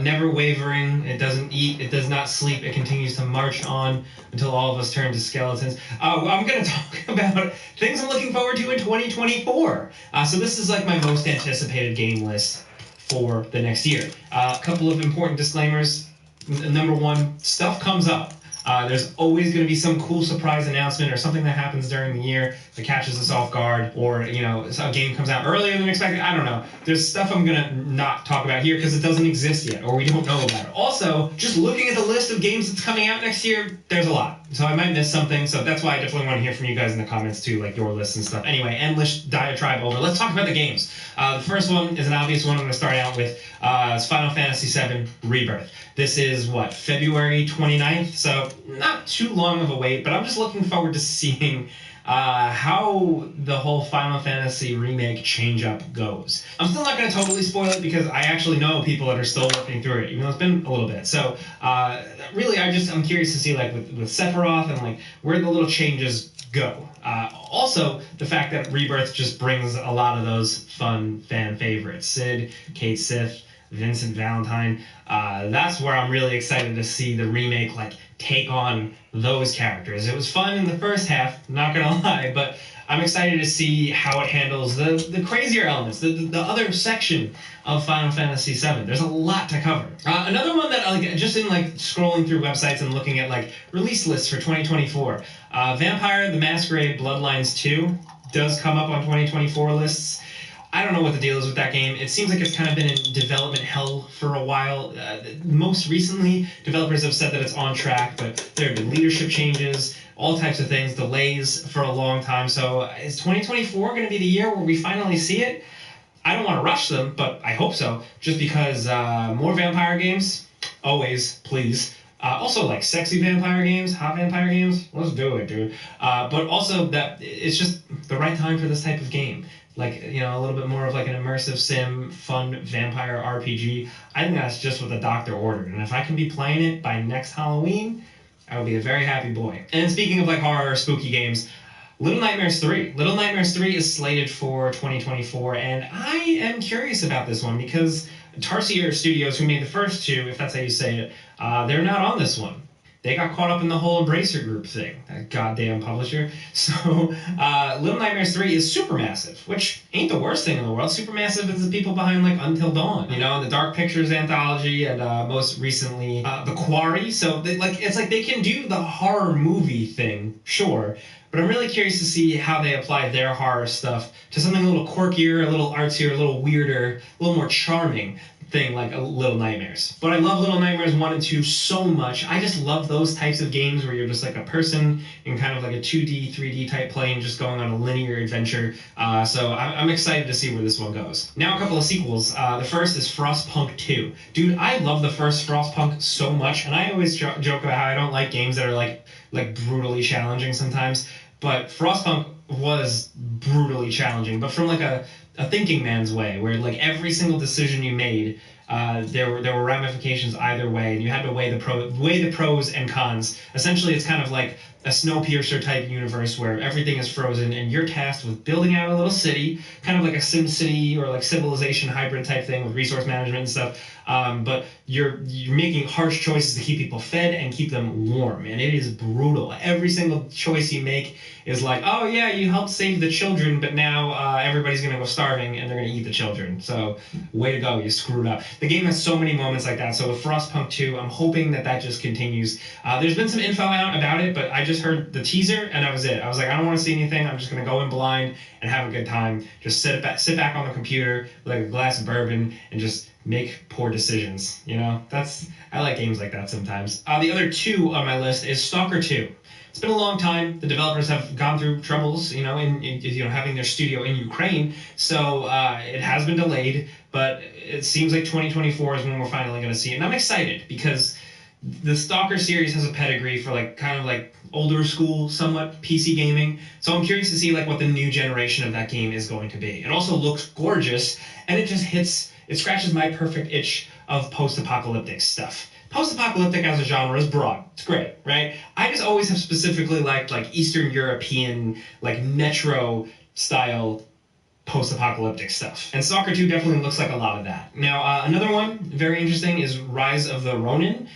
never wavering. It doesn't eat, it does not sleep. It continues to march on until all of us turn to skeletons. I'm going to talk about things I'm looking forward to in 2024. So this is like my most anticipated game list for the next year. A couple of important disclaimers. Number one, stuff comes up. There's always going to be some cool surprise announcement or something that happens during the year that catches us off guard, or, you know, a game comes out earlier than expected. I don't know. There's stuff I'm going to not talk about here because it doesn't exist yet, or we don't know about it. Also, just looking at the list of games that's coming out next year, there's a lot. So I might miss something, so that's why I definitely want to hear from you guys in the comments too, like your lists and stuff. Anyway, endless diatribe over. Let's talk about the games. The first one is an obvious one I'm going to start out with. It's Final Fantasy VII Rebirth. This is, what, February 29th? So not too long of a wait, but I'm just looking forward to seeing how the whole Final Fantasy remake change-up goes. I'm still not going to totally spoil it because I actually know people that are still working through it, even though it's been a little bit. So really, I'm curious to see, like, with Sephiroth and, like, where the little changes go. Also, the fact that Rebirth just brings a lot of those fun fan favorites. Cid, Cait Sith, Vincent Valentine. That's where I'm really excited to see the remake, like, take on those characters. It was fun in the first half, not gonna lie, but I'm excited to see how it handles the crazier elements, the other section of Final Fantasy VII. There's a lot to cover. Another one that, like, just in, like, scrolling through websites and looking at, like, release lists for 2024, Vampire the Masquerade Bloodlines 2 does come up on 2024 lists. I don't know what the deal is with that game. It seems like it's kind of been in development hell for a while. Most recently, developers have said that it's on track, but there have been leadership changes, all types of things, delays for a long time. So is 2024 going to be the year where we finally see it? I don't want to rush them, but I hope so, just because more vampire games, always, please. Also, like, sexy vampire games, hot vampire games, let's do it, dude. But also that it's just the right time for this type of game. Like, you know, a little bit more of like an immersive sim, fun vampire RPG. I think that's just what the doctor ordered. And if I can be playing it by next Halloween, I will be a very happy boy. And speaking of, like, horror, spooky games, Little Nightmares 3. Little Nightmares 3 is slated for 2024, and I am curious about this one because Tarsier Studios, who made the first two, if that's how you say it, they're not on this one. They got caught up in the whole Embracer Group thing, that goddamn publisher. So, Little Nightmares 3 is Supermassive, which ain't the worst thing in the world. Supermassive is the people behind, like, Until Dawn, you know, the Dark Pictures anthology, and most recently, The Quarry. So, it's like they can do the horror movie thing, sure, but I'm really curious to see how they apply their horror stuff to something a little quirkier, a little artsier, a little weirder, a little more charming thing like Little Nightmares. But I love Little Nightmares 1 and 2 so much. I just love those types of games where you're just like a person in kind of like a 2D, 3D type plane just going on a linear adventure. So I'm excited to see where this one goes. Now a couple of sequels. The first is Frostpunk 2. Dude, I love the first Frostpunk so much, and I always joke about how I don't like games that are like brutally challenging sometimes. But Frostpunk was brutally challenging, but from like a thinking man's way, where like every single decision you made, there were ramifications either way, and you had to weigh the pros and cons. Essentially, it's kind of like a Snowpiercer type universe where everything is frozen, and you're tasked with building out a little city, kind of like a SimCity or like Civilization hybrid type thing with resource management and stuff. But you're making harsh choices to keep people fed and keep them warm, and it is brutal. Every single choice you make is like, oh yeah, you helped save the children, but now everybody's gonna go starving and they're gonna eat the children. So way to go, you screwed up. the game has so many moments like that. So with Frostpunk 2, I'm hoping that just continues. There's been some info out about it, but I just heard the teaser and that was it. I was like, I don't want to see anything. I'm just going to go in blind and have a good time. Just sit back on the computer with like a glass of bourbon and just make poor decisions. You know, I like games like that sometimes. The other two on my list is Stalker 2. It's been a long time. The developers have gone through troubles, in having their studio in Ukraine. So it has been delayed, but it seems like 2024 is when we're finally going to see it. And I'm excited because the Stalker series has a pedigree for kind of older school, somewhat PC gaming. So I'm curious to see what the new generation of that game is going to be. It also looks gorgeous, and it scratches my perfect itch of post-apocalyptic stuff. Post-apocalyptic as a genre is broad. It's great, right? I just always have specifically liked Eastern European, Metro-style post-apocalyptic stuff. And Stalker 2 definitely looks like a lot of that. Now, another one, very interesting, is Rise of the Ronin.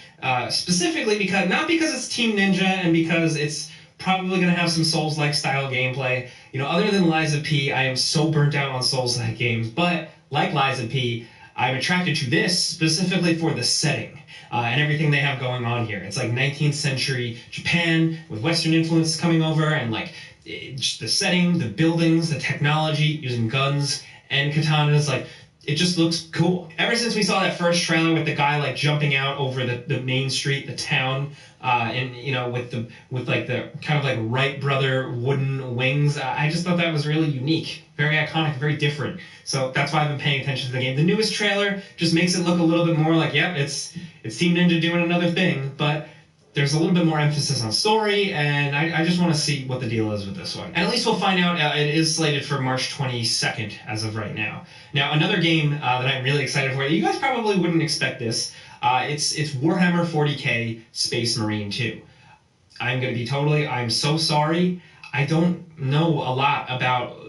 Specifically not because it's Team Ninja and because it's probably going to have some Souls-like style gameplay. Other than Lies of P, I am so burnt out on Souls-like games. But like Lies of P, I'm attracted to this specifically for the setting. And everything they have going on here. It's 19th century Japan with Western influence coming over, and just the setting, the buildings, the technology, using guns and katanas, it just looks cool. Ever since we saw that first trailer with the guy jumping out over the main street, the town, and with the kind of Wright brother wooden wings, I just thought that was really unique, very iconic, very different. So that's why I've been paying attention to the game. The newest trailer just makes it look a little bit more it's Team Ninja doing another thing, but there's a little bit more emphasis on story, and I just want to see what the deal is with this one. And at least we'll find out. It is slated for March 22nd as of right now. Now, another game that I'm really excited for, you guys probably wouldn't expect this, it's Warhammer 40k Space Marine 2. I'm so sorry. I don't know a lot about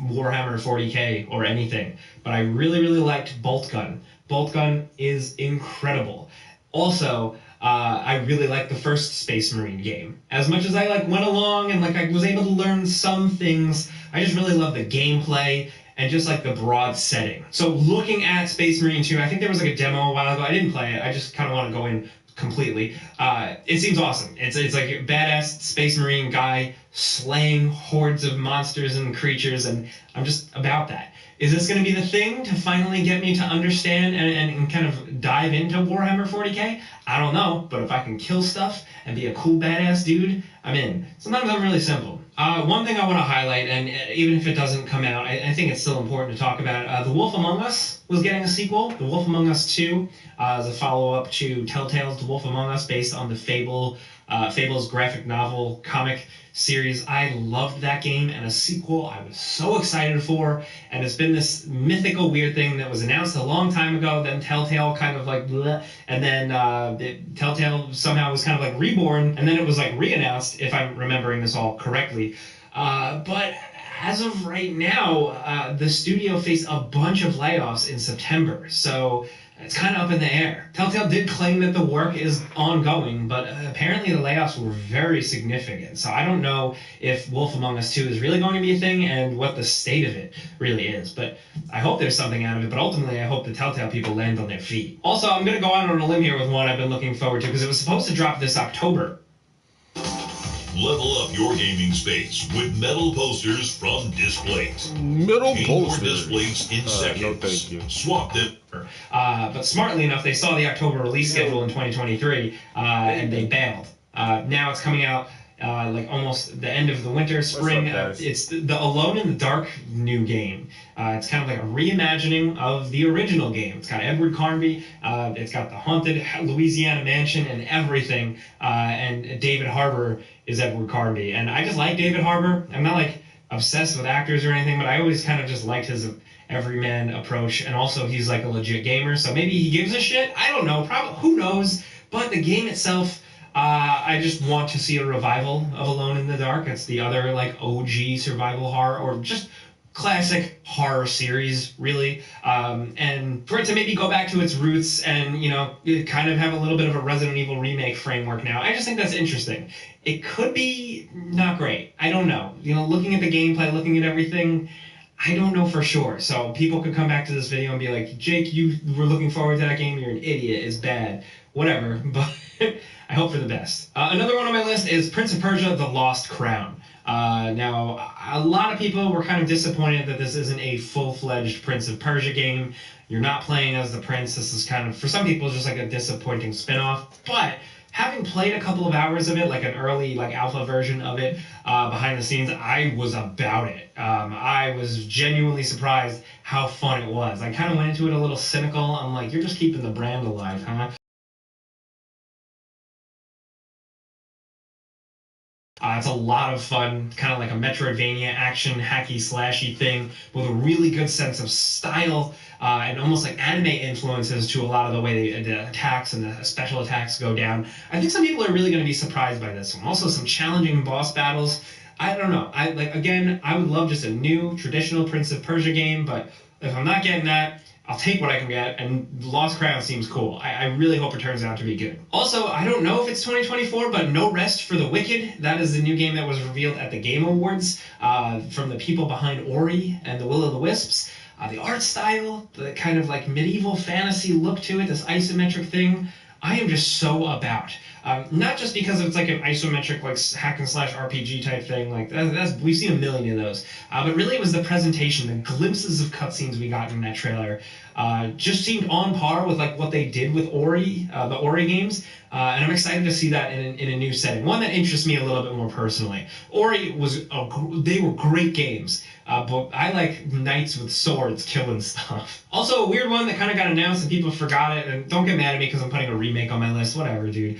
Warhammer 40k or anything, but I really, really liked Boltgun. Boltgun is incredible. Also, I really like the first Space Marine game. As much as I went along and I was able to learn some things, I just really love the gameplay and just the broad setting. So looking at Space Marine 2, I think there was a demo a while ago. I didn't play it. I just kind of want to go in completely. It seems awesome. It's a badass Space Marine guy slaying hordes of monsters and creatures, and I'm just about that. Is this going to be the thing to finally get me to understand and kind of dive into Warhammer 40k? I don't know, but if I can kill stuff and be a cool badass dude, I'm in. Sometimes I'm really simple. One thing I want to highlight, and even if it doesn't come out, I think it's still important to talk about. The Wolf Among Us was getting a sequel. The Wolf Among Us 2 is a follow-up to Telltale's The Wolf Among Us based on the Fable's graphic novel comic series. I loved that game, and a sequel I was so excited for, and it's been this mythical weird thing that was announced a long time ago, then Telltale kind of bleh, and then Telltale somehow was kind of reborn, and then it was re-announced, if I'm remembering this all correctly. But as of right now, the studio faced a bunch of layoffs in September, so it's kind of up in the air. Telltale did claim that the work is ongoing, but apparently the layoffs were very significant. So I don't know if Wolf Among Us 2 is really going to be a thing and what the state of it really is. But I hope there's something out of it. But ultimately, I hope the Telltale people land on their feet. Also, I'm going to go out on a limb here with one I've been looking forward to because it was supposed to drop this October. Level up your gaming space with metal posters from Displays. Metal posters. More displays in seconds. No, thank you. Swap them. But smartly enough, they saw the October release schedule in 2023, and they bailed. Now it's coming out almost the end of the winter, spring. It's the Alone in the Dark new game. It's kind of a reimagining of the original game. It's got Edward Carnby. It's got the haunted Louisiana mansion and everything. And David Harbour is Edward Carnby. And I just like David Harbour. I'm not obsessed with actors or anything, but I always kind of just liked his everyman approach. And also he's a legit gamer, so maybe he gives a shit. I don't know. Probably, who knows? But the game itself, I just want to see a revival of Alone in the Dark. It's the other OG survival horror or just classic horror series, really. And for it to maybe go back to its roots and, kind of have a little bit of a Resident Evil remake framework now, I just think that's interesting. It could be not great. I don't know. Looking at the gameplay, looking at everything, I don't know for sure. So people could come back to this video and be like, Jake, you were looking forward to that game. You're an idiot. It's bad. Whatever. But I hope for the best. Another one on my list is Prince of Persia: The Lost Crown. Now, a lot of people were kind of disappointed that this isn't a full-fledged Prince of Persia game. You're not playing as the prince. This is kind of, for some people, just like a disappointing spin-off. But having played a couple of hours of it, like an early like alpha version of it, behind the scenes, I was about it. I was genuinely surprised how fun it was. I kind of went into it a little cynical. I'm like, you're just keeping the brand alive, huh? It's a lot of fun, kind of like a Metroidvania action hacky slashy thing with a really good sense of style and almost like anime influences to a lot of the way the attacks and the special attacks go down. I think some people are really going to be surprised by this one. Also, some challenging boss battles. I don't know. I would love just a new traditional Prince of Persia game, but if I'm not getting that, I'll take what I can get, and Lost Crown seems cool. I really hope it turns out to be good. Also, I don't know if it's 2024, but No Rest for the Wicked. That is the new game that was revealed at the Game Awards from the people behind Ori and the Will-O-the-Wisps. The art style, the kind of like medieval fantasy look to it, this isometric thing, I am just so about. Not just because it's like an isometric like hack and slash RPG type thing, like that's we've seen a million of those, but really it was the presentation, the glimpses of cutscenes we got in that trailer just seemed on par with like what they did with Ori, the Ori games, and I'm excited to see that in a new setting, one that interests me a little bit more personally. Ori they were great games. But I like knights with swords killing stuff. Also, a weird one that kind of got announced and people forgot it, and don't get mad at me because I'm putting a remake on my list. Whatever, dude.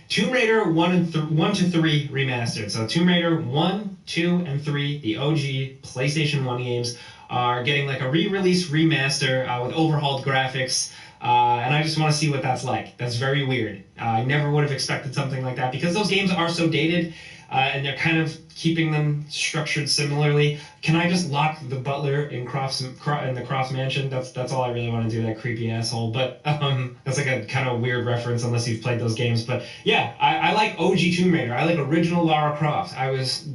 Tomb Raider 1 to 3 remastered. So Tomb Raider 1, 2, and 3, the OG PlayStation 1 games, are getting like a re-release remaster with overhauled graphics. And I just want to see what that's like. That's very weird. I never would have expected something like that because those games are so dated. And they're kind of keeping them structured similarly. Can I just lock the butler in the Croft mansion? That's all I really want to do, that creepy asshole. But that's like a kind of weird reference unless you've played those games. But yeah, I like OG Tomb Raider. I like original Lara Croft. I was,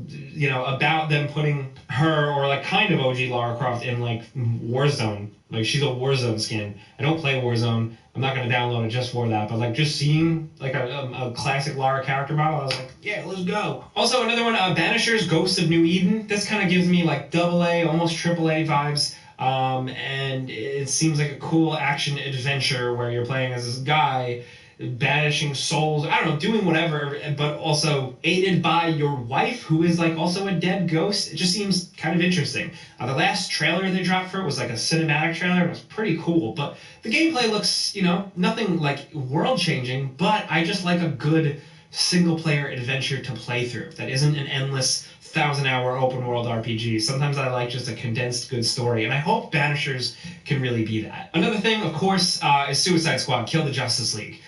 about them putting her, or like kind of OG Lara Croft, in like Warzone. Like, she's a Warzone skin. I don't play Warzone. I'm not going to download it just for that. But, like, just seeing, like, a classic Lara character model, I was like, yeah, let's go. Also, another one, Banishers Ghosts of New Eden. This kind of gives me, like, AA, almost AAA vibes. And it seems like a cool action adventure where you're playing as this guy banishing souls, I don't know, doing whatever, but also aided by your wife, who is like also a dead ghost. It just seems kind of interesting. The last trailer they dropped for it was like a cinematic trailer. It was pretty cool, but the gameplay looks, nothing like world-changing, but I just like a good single-player adventure to play through that isn't an endless 1,000-hour open-world RPG. Sometimes I like just a condensed good story, and I hope Banishers can really be that. Another thing, of course, is Suicide Squad Kill the Justice League.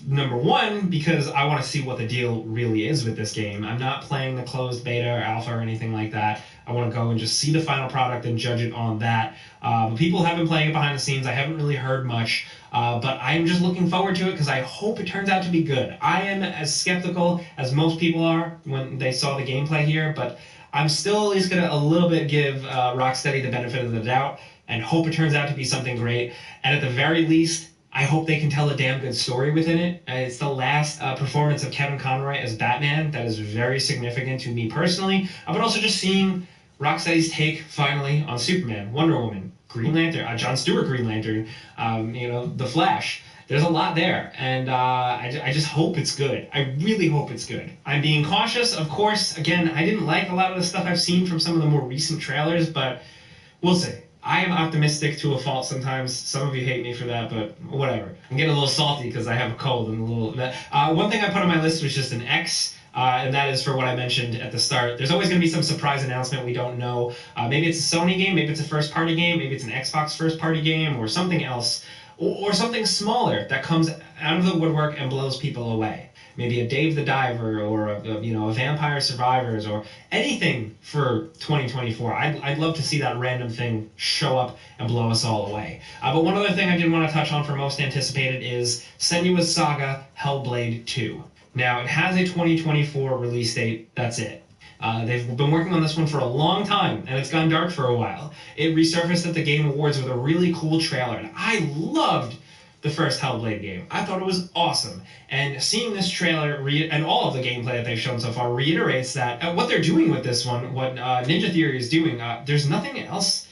Number one, because I want to see what the deal really is with this game. I'm not playing the closed beta or alpha or anything like that. I want to go and just see the final product and judge it on that. But people have been playing it behind the scenes. I haven't really heard much, but I'm just looking forward to it because I hope it turns out to be good. I am as skeptical as most people are when they saw the gameplay here, but I'm still at least going to a little bit give Rocksteady the benefit of the doubt and hope it turns out to be something great. And at the very least, I hope they can tell a damn good story within it. It's the last performance of Kevin Conroy as Batman. That is very significant to me personally. But also just seeing Rocksteady's take, finally, on Superman, Wonder Woman, Green Lantern, John Stewart Green Lantern, The Flash. There's a lot there, and I just hope it's good. I really hope it's good. I'm being cautious, of course. Again, I didn't like a lot of the stuff I've seen from some of the more recent trailers, but we'll see. I am optimistic to a fault sometimes. Some of you hate me for that, but whatever. I'm getting a little salty because I have a cold and a little... one thing I put on my list was just an X, and that is for what I mentioned at the start. There's always going to be some surprise announcement we don't know. Maybe it's a Sony game, maybe it's a first-party game, maybe it's an Xbox first-party game, or something else. Or something smaller that comes out of the woodwork and blows people away. Maybe a Dave the Diver, or a Vampire Survivors, or anything for 2024. I'd love to see that random thing show up and blow us all away. But one other thing I did want to touch on for most anticipated is Senua's Saga Hellblade 2. Now, it has a 2024 release date. That's it. They've been working on this one for a long time, and it's gone dark for a while. It resurfaced at the Game Awards with a really cool trailer, and I loved the first Hellblade game. I thought it was awesome. And seeing this trailer and all of the gameplay that they've shown so far reiterates that what they're doing with this one, what Ninja Theory is doing, there's nothing else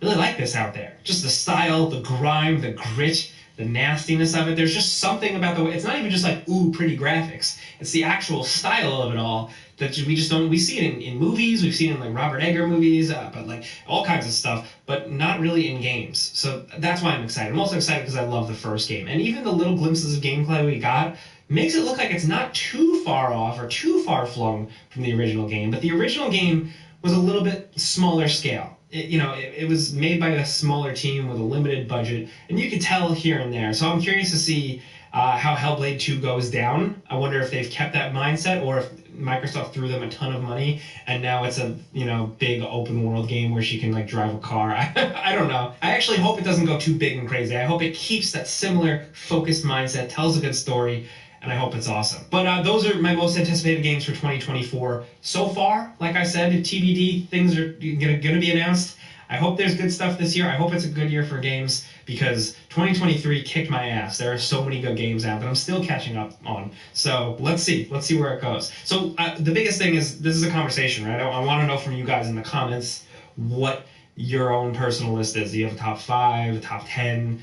really like this out there. Just the style, the grime, the grit, the nastiness of it. There's just something about the way, it's not even just like, ooh, pretty graphics. It's the actual style of it all that we just don't, we see it in movies, we've seen it in like Robert Eggers movies, but like all kinds of stuff, but not really in games. So that's why I'm excited. I'm also excited because I love the first game. And even the little glimpses of gameplay we got makes it look like it's not too far off or too far flung from the original game. But the original game was a little bit smaller scale. It was made by a smaller team with a limited budget, and you could tell here and there. So I'm curious to see how Hellblade 2 goes down. I wonder if they've kept that mindset, or if Microsoft threw them a ton of money, and now it's a big open world game where she can like drive a car. I don't know. I actually hope it doesn't go too big and crazy. I hope it keeps that similar focused mindset, tells a good story, and I hope it's awesome. But those are my most anticipated games for 2024 so far. Like I said, TBD, things are gonna be announced. I hope there's good stuff this year. I hope it's a good year for games, because 2023 kicked my ass. There are so many good games out that I'm still catching up on. So let's see where it goes. So the biggest thing is, this is a conversation, right? I want to know from you guys in the comments what your own personal list is. Do you have a top 5, a top 10,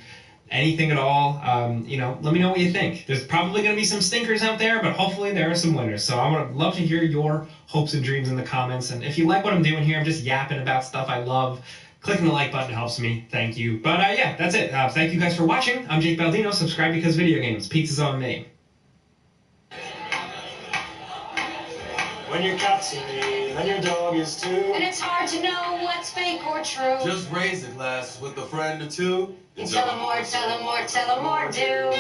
anything at all? Let me know what you think. There's probably going to be some stinkers out there, but hopefully there are some winners. So I would love to hear your hopes and dreams in the comments. And if you like what I'm doing here, I'm just yapping about stuff I love, clicking the like button helps me. Thank you. But yeah, that's it. Thank you guys for watching. I'm Jake Baldino. Subscribe because video games. Pizza's on me. When your cat's in me, then your dog is too. And it's hard to know what's fake or true. Just raise a glass with a friend or two. And tell them more, tell them more, tell them more, do.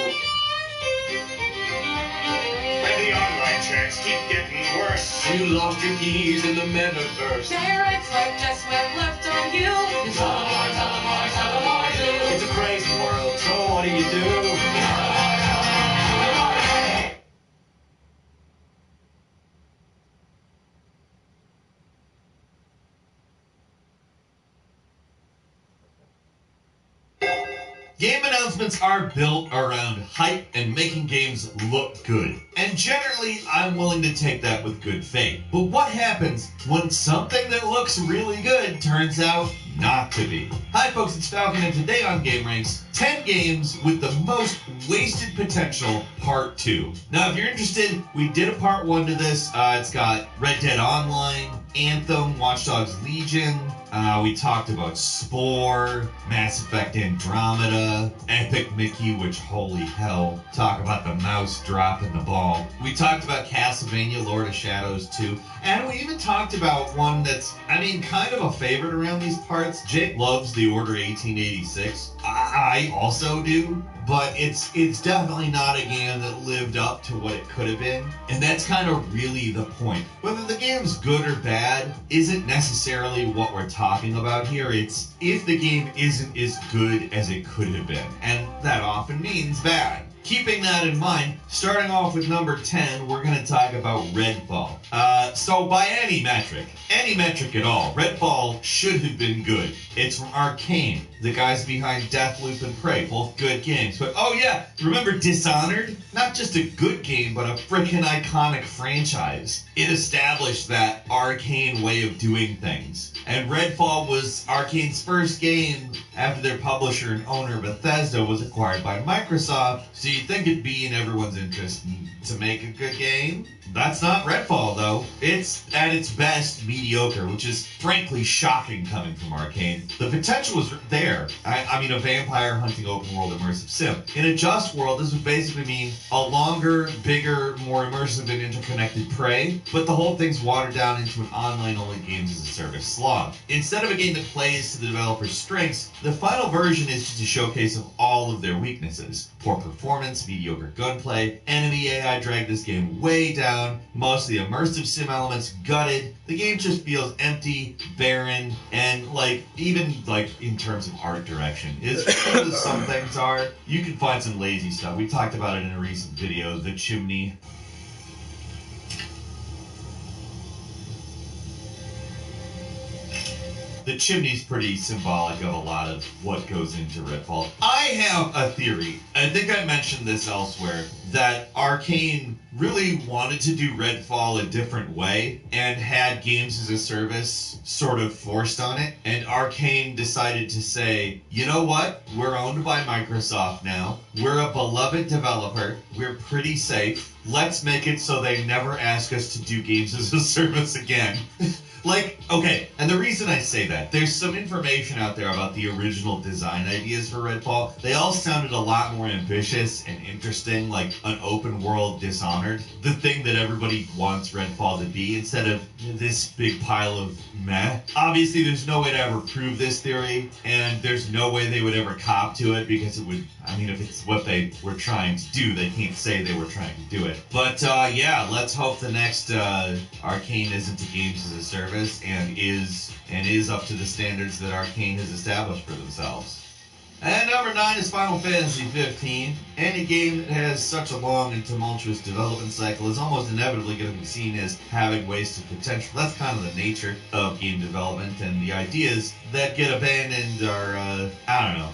And the online chats keep getting worse. You lost your keys in the metaverse. Parents left just went left on you. And tell them more, tell them more, tell them more, do. It's a crazy world, so what do you do? Game announcements are built around hype and making games look good. And generally, I'm willing to take that with good faith. But what happens when something that looks really good turns out not to be? Hi folks, it's Falcon, and today on Game Ranks, 10 games with the most wasted potential, part 2. Now, if you're interested, we did a part 1 to this. It's got Red Dead Online, Anthem, Watch Dogs Legion. We talked about Spore, Mass Effect Andromeda, Epic Mickey, which holy hell, talk about the mouse dropping the ball. We talked about Castlevania Lord of Shadows 2, and we even talked about one that's, kind of a favorite around these parts. Jake loves The Order 1886. I also do, but it's definitely not a game that lived up to what it could have been, and that's kind of really the point. Whether the game's good or bad isn't necessarily what we're talking about here. It's if the game isn't as good as it could have been, and that often means bad. Keeping that in mind, starting off with number 10, we're going to talk about Redfall. So by any metric at all, Redfall should have been good. It's from Arcane, the guys behind Deathloop and Prey, both good games. But oh yeah, remember Dishonored? Not just a good game, but a freaking iconic franchise. It established that Arcane way of doing things. And Redfall was Arcane's first game after their publisher and owner Bethesda was acquired by Microsoft, so you'd think it'd be in everyone's interest to make a good game. That's not Redfall, though. It's, at its best, mediocre, which is frankly shocking coming from Arcane. The potential was there. A vampire hunting open world immersive sim. In a just world, this would basically mean a longer, bigger, more immersive and interconnected Prey, but the whole thing's watered down into an online-only games as a service slog. Instead of a game that plays to the developer's strengths, the final version is just a showcase of all of their weaknesses. Poor performance, mediocre gunplay, enemy AI dragged this game way down, most of the immersive sim elements gutted. The game just feels empty, barren, and even in terms of art direction, as good as some things are, you can find some lazy stuff. We talked about it in a recent video, The Chimney. the chimney's pretty symbolic of a lot of what goes into Redfall. I have a theory. I think I mentioned this elsewhere, that Arcane really wanted to do Redfall a different way and had games as a service sort of forced on it. And Arcane decided to say, you know what? We're owned by Microsoft now. We're a beloved developer. We're pretty safe. Let's make it so they never ask us to do games as a service again. Like, okay, and the reason I say that, there's some information out there about the original design ideas for Redfall. They all sounded a lot more ambitious and interesting, like an open world Dishonored. The thing that everybody wants Redfall to be, instead of this big pile of meh. Obviously, there's no way to ever prove this theory, and there's no way they would ever cop to it, because it would, I mean, if it's what they were trying to do, they can't say they were trying to do it. But, yeah, let's hope the next Arcane isn't a games as a service and is up to the standards that Arcane has established for themselves. And number 9 is Final Fantasy 15. Any game that has such a long and tumultuous development cycle is almost inevitably going to be seen as having wasted potential. That's kind of the nature of game development, and the ideas that get abandoned are, I don't know.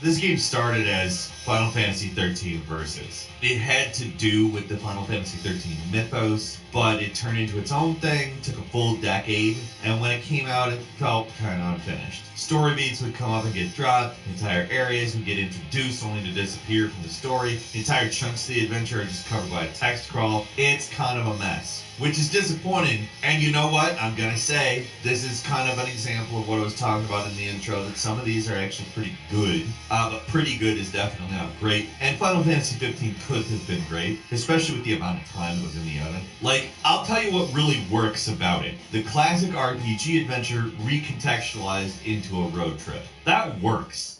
This game started as Final Fantasy 13 Versus. It had to do with the Final Fantasy 13 mythos, but it turned into its own thing, took a full decade, and when it came out, it felt kind of unfinished. Story beats would come up and get dropped, entire areas would get introduced only to disappear from the story, entire chunks of the adventure are just covered by a text crawl. It's kind of a mess, which is disappointing. And you know what? I'm gonna say, this is kind of an example of what I was talking about in the intro, that some of these are actually pretty good, but pretty good is definitely not great. And Final Fantasy 15 could have been great, especially with the amount of time that was in the oven. Like, I'll tell you what really works about it. The classic RPG adventure recontextualized into a road trip. That works.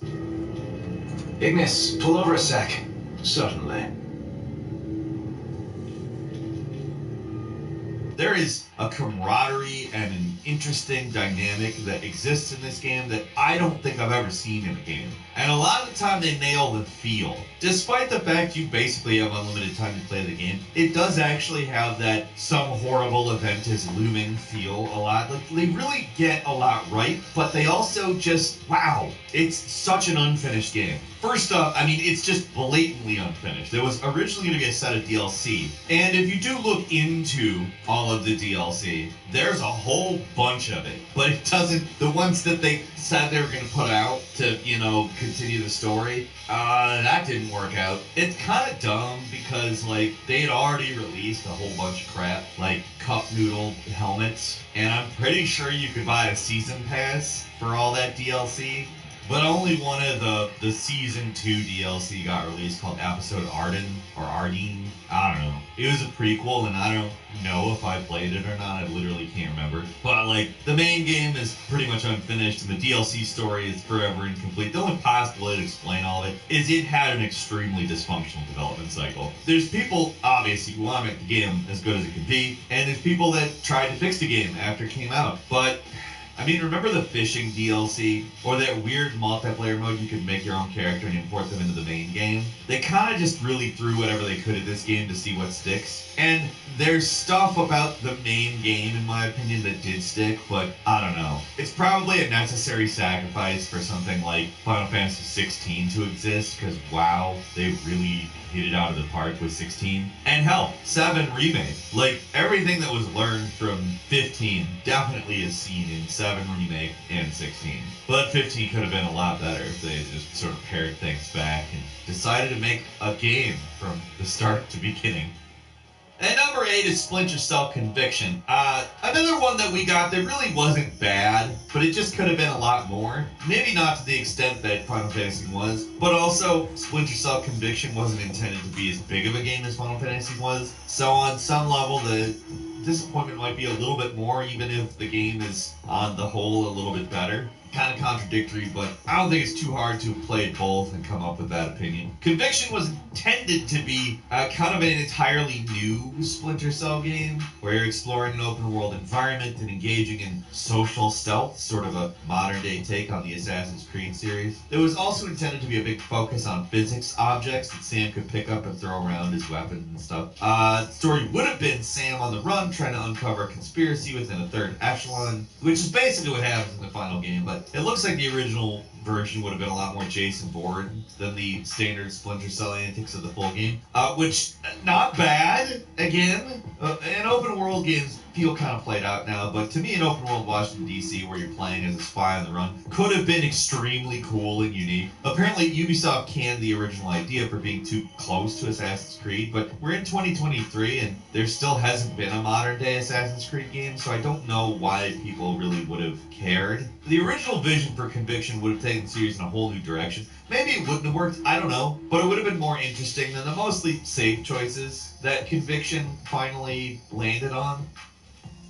Ignis, pull over a sec. Certainly. There is a camaraderie and an interesting dynamic that exists in this game that I don't think I've ever seen in a game. And a lot of the time they nail the feel. Despite the fact you basically have unlimited time to play the game, it does actually have that some horrible event is looming feel a lot. Like, they really get a lot right, but they also just, wow, it's such an unfinished game. First up, I mean, it's just blatantly unfinished. There was originally going to be a set of DLC, and if you do look into all of the DLC, there's a whole bunch of it, but it doesn't, the ones that they said they were going to put out to, you know, continue the story, that didn't work out. It's kind of dumb because, like, they'd already released a whole bunch of crap, like cup noodle helmets, and I'm pretty sure you could buy a season pass for all that DLC. But only one of the Season 2 DLC got released, called Episode Arden, or Ardeen. I don't know. It was a prequel, and I don't know if I played it or not. I literally can't remember. But, like, the main game is pretty much unfinished, and the DLC story is forever incomplete. The only possible way to explain all of it is it had an extremely dysfunctional development cycle. There's people, obviously, who want to make the game as good as it can be, and there's people that tried to fix the game after it came out. But I mean, remember the fishing DLC? Or that weird multiplayer mode you could make your own character and import them into the main game? They kind of just really threw whatever they could at this game to see what sticks. And there's stuff about the main game, in my opinion, that did stick, but I don't know. It's probably a necessary sacrifice for something like Final Fantasy 16 to exist, because wow, they really hit it out of the park with 16. And hell, 7 Remake. Like, everything that was learned from 15 definitely is seen in 7 Remake and 16. But 15 could have been a lot better if they had just sort of pared things back and decided to make a game from the start to beginning. And number 8 is Splinter Cell Conviction. Another one that we got that really wasn't bad, but it just could have been a lot more. Maybe not to the extent that Final Fantasy was, but also Splinter Cell Conviction wasn't intended to be as big of a game as Final Fantasy was. So on some level, the disappointment might be a little bit more, even if the game is, on the whole, a little bit better. kind of contradictory, but I don't think it's too hard to have played both and come up with that opinion. Conviction was intended to be kind of an entirely new Splinter Cell game, where you're exploring an open world environment and engaging in social stealth, sort of a modern day take on the Assassin's Creed series. It was also intended to be a big focus on physics objects that Sam could pick up and throw around as weapons and stuff. The story would have been Sam on the run trying to uncover a conspiracy within a third echelon, which is basically what happens in the final game, but it looks like the original version would have been a lot more Jason Bourne than the standard Splinter Cell antics of the full game, which, not bad, again. And open world games feel kind of played out now, but to me an open world Washington DC where you're playing as a spy on the run could have been extremely cool and unique. Apparently Ubisoft canned the original idea for being too close to Assassin's Creed, but we're in 2023 and there still hasn't been a modern day Assassin's Creed game, so I don't know why people really would have cared. The original vision for Conviction would have taken the series in a whole new direction. Maybe it wouldn't have worked, I don't know, but it would have been more interesting than the mostly safe choices that Conviction finally landed on.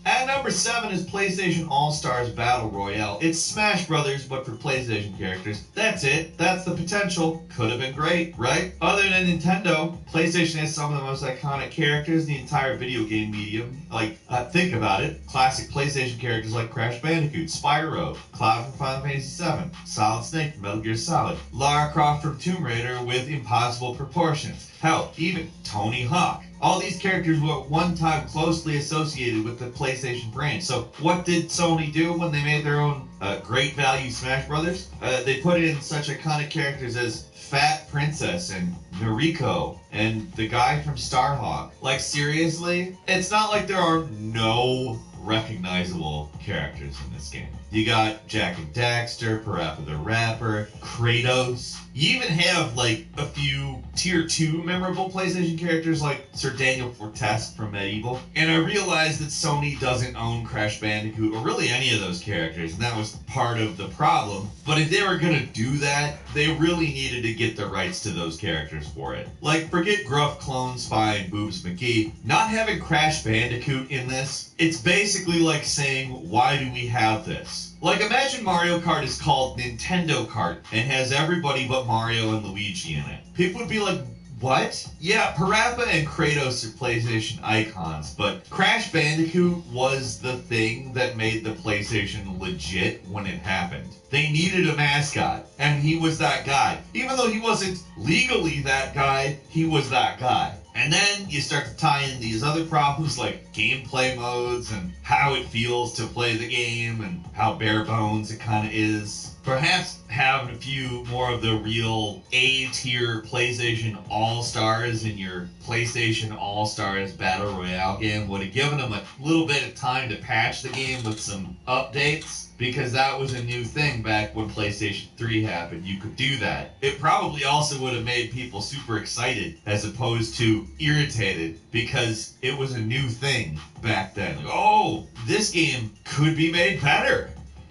At number 7 is PlayStation All-Stars Battle Royale. It's Smash Brothers, but for PlayStation characters. That's it. That's the potential. Could have been great, right? Other than Nintendo, PlayStation has some of the most iconic characters in the entire video game medium. Like, think about it. Classic PlayStation characters like Crash Bandicoot, Spyro, Cloud from Final Fantasy VII, Solid Snake from Metal Gear Solid, Lara Croft from Tomb Raider with impossible proportions. Hell, even Tony Hawk. All these characters were at one time closely associated with the PlayStation brand. So what did Sony do when they made their own great value Smash Brothers? They put in such iconic characters as Fat Princess and Noriko and the guy from Starhawk. Like, seriously? It's not like there are no recognizable characters in this game. You got Jak and Daxter, Parappa the Rapper, Kratos. You even have, like, a few Tier 2 memorable PlayStation characters like Sir Daniel Fortesque from Medieval. And I realized that Sony doesn't own Crash Bandicoot or really any of those characters, and that was part of the problem. But if they were gonna do that, they really needed to get the rights to those characters for it. Like, forget Gruff, Clone, Spy, and Boobs McGee. Not having Crash Bandicoot in this, it's basically like saying, why do we have this? Like, imagine Mario Kart is called Nintendo Kart and has everybody but Mario and Luigi in it. People would be like, what? Yeah, Parappa and Kratos are PlayStation icons, but Crash Bandicoot was the thing that made the PlayStation legit when it happened. They needed a mascot, and he was that guy. Even though he wasn't legally that guy, he was that guy. And then you start to tie in these other problems like gameplay modes and how it feels to play the game and how bare bones it kind of is. Perhaps having a few more of the real A-tier PlayStation All-Stars in your PlayStation All-Stars Battle Royale game would have given them a little bit of time to patch the game with some updates. Because that was a new thing back when PlayStation 3 happened. You could do that. It probably also would have made people super excited as opposed to irritated because it was a new thing back then. Like, oh, this game could be made better.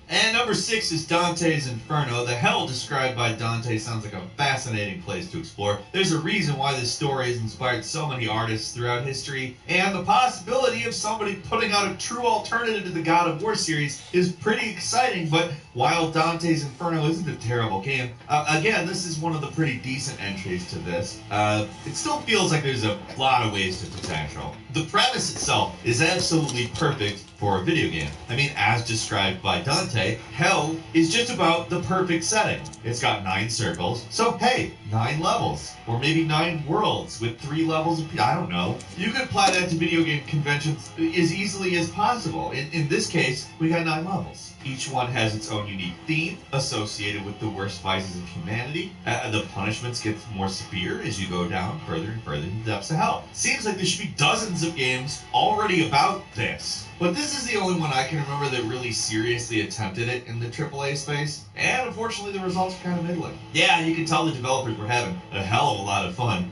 And number 6 is Dante's Inferno. The hell described by Dante sounds like a fascinating place to explore. There's a reason why this story has inspired so many artists throughout history, and the possibility of somebody putting out a true alternative to the God of War series is pretty exciting, but while Dante's Inferno isn't a terrible game, again, this is one of the pretty decent entries to this. It still feels like there's a lot of wasted potential. The premise itself is absolutely perfect for a video game. I mean, as described by Dante, hell is just about the perfect setting. It's got 9 circles, so hey, 9 levels. Or maybe 9 worlds with 3 levels of... I don't know. You can apply that to video game conventions as easily as possible. In this case, we got 9 levels. Each one has its own unique theme associated with the worst vices of humanity. The punishments get more severe as you go down further and further into the depths of hell. Seems like there should be dozens of games already about this. But this is the only one I can remember that really seriously attempted it in the AAA space. And unfortunately, the results are kind of middling. Yeah, you can tell the developers were having a hell of a lot of fun.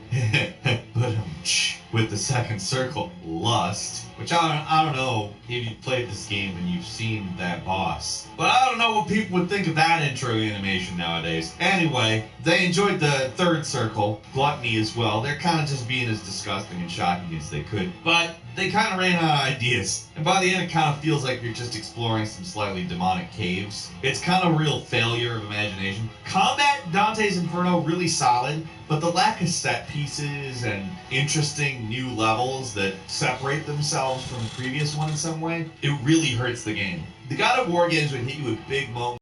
But with the second circle, Lust, which I don't know if you've played this game and you've seen that boss. But I don't know what people would think of that intro animation nowadays. Anyway, they enjoyed the third circle, Gluttony, as well. They're kind of just being as disgusting and shocking as they could. But they kind of ran out of ideas. And by the end, it kind of feels like you're just exploring some slightly demonic caves. It's kind of a real failure of imagination. Combat, Dante's Inferno, really solid, but the lack of set pieces and interesting new levels that separate themselves from the previous one in some way, it really hurts the game. The God of War games would hit you with big moments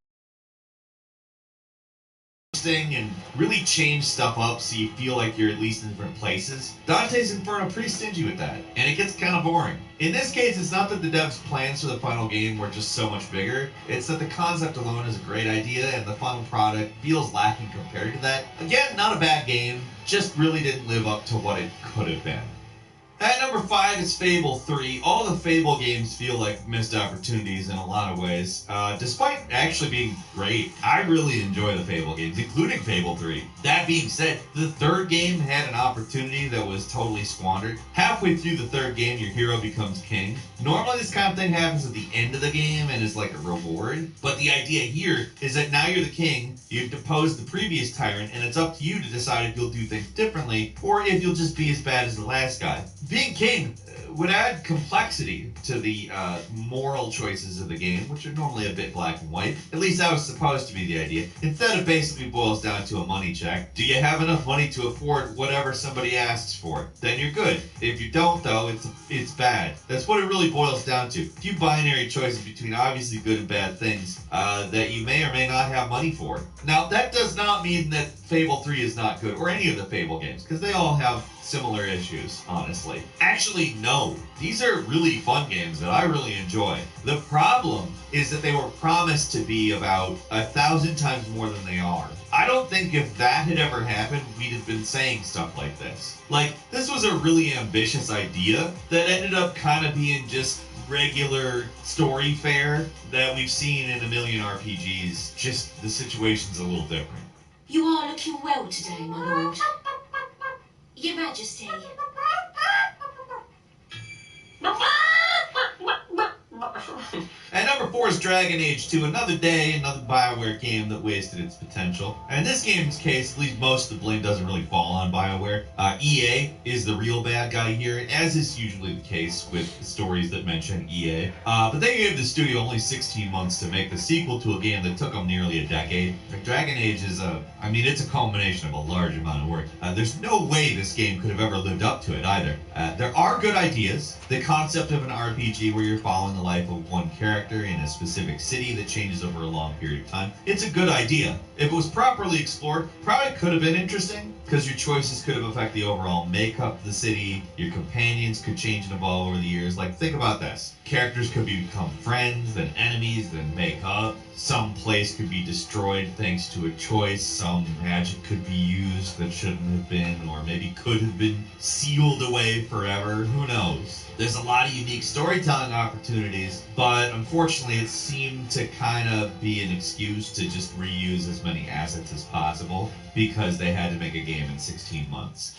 and really change stuff up so you feel like you're at least in different places. Dante's Inferno pretty stingy with that, and it gets kind of boring. In this case, it's not that the devs' plans for the final game were just so much bigger, it's that the concept alone is a great idea and the final product feels lacking compared to that. Again, not a bad game, just really didn't live up to what it could have been. At number 5 is Fable 3. All the Fable games feel like missed opportunities in a lot of ways. Despite actually being great, I really enjoy the Fable games, including Fable 3. That being said, the third game had an opportunity that was totally squandered. Halfway through the third game, your hero becomes king. Normally this kind of thing happens at the end of the game and is like a reward, but the idea here is that now you're the king, you've deposed the previous tyrant, and it's up to you to decide if you'll do things differently, or if you'll just be as bad as the last guy. Being king would add complexity to the moral choices of the game, which are normally a bit black and white. At least that was supposed to be the idea. Instead, it basically boils down to a money check. Do you have enough money to afford whatever somebody asks for? Then you're good. If you don't, though, it's bad. That's what it really boils down to. A few binary choices between obviously good and bad things that you may or may not have money for. Now, that does not mean that Fable 3 is not good, or any of the Fable games, because they all have similar issues, honestly. Actually, no. These are really fun games that I really enjoy. The problem is that they were promised to be about 1,000 times more than they are. I don't think if that had ever happened, we'd have been saying stuff like this. Like, this was a really ambitious idea that ended up kind of being just regular story fare that we've seen in a million RPGs. Just the situation's a little different. You are looking well today, my lord. Your Majesty. At number 4 is Dragon Age 2, another day, another BioWare game that wasted its potential. And in this game's case, at least most of the blame doesn't really fall on BioWare. EA is the real bad guy here, as is usually the case with stories that mention EA. But they gave the studio only 16 months to make the sequel to a game that took them nearly a decade. Dragon Age is it's a culmination of a large amount of work. There's no way this game could have ever lived up to it either. There are good ideas. The concept of an RPG where you're following the life of one character in a specific city that changes over a long period of time. It's a good idea. If it was properly explored, probably could have been interesting, because your choices could have affected the overall makeup of the city, your companions could change and evolve over the years. Like, think about this. Characters could become friends, then enemies, then make up. Some place could be destroyed thanks to a choice. Some magic could be used that shouldn't have been, or maybe could have been sealed away forever. Who knows? There's a lot of unique storytelling opportunities, but unfortunately it seemed to kind of be an excuse to just reuse as many assets as possible because they had to make a game in 16 months.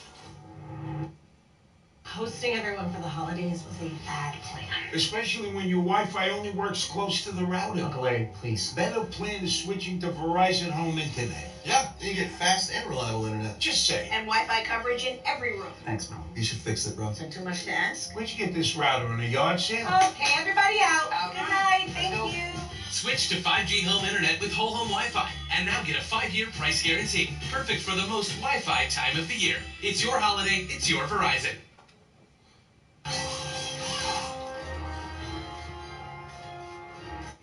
Hosting everyone for the holidays was a bad plan. Especially when your Wi-Fi only works close to the router. Uncle Larry, please. Better plan is switching to Verizon Home Internet. Yeah, you get fast and reliable internet. Just say. And Wi-Fi coverage in every room. Thanks, Mom. You should fix it, bro. Is that too much to ask? Where'd you get this router, on a yard sale? Okay, everybody out. Good night. Thank you. Switch to 5G home internet with Whole Home Wi-Fi, and now get a 5-year price guarantee. Perfect for the most Wi-Fi time of the year. It's your holiday, it's your Verizon.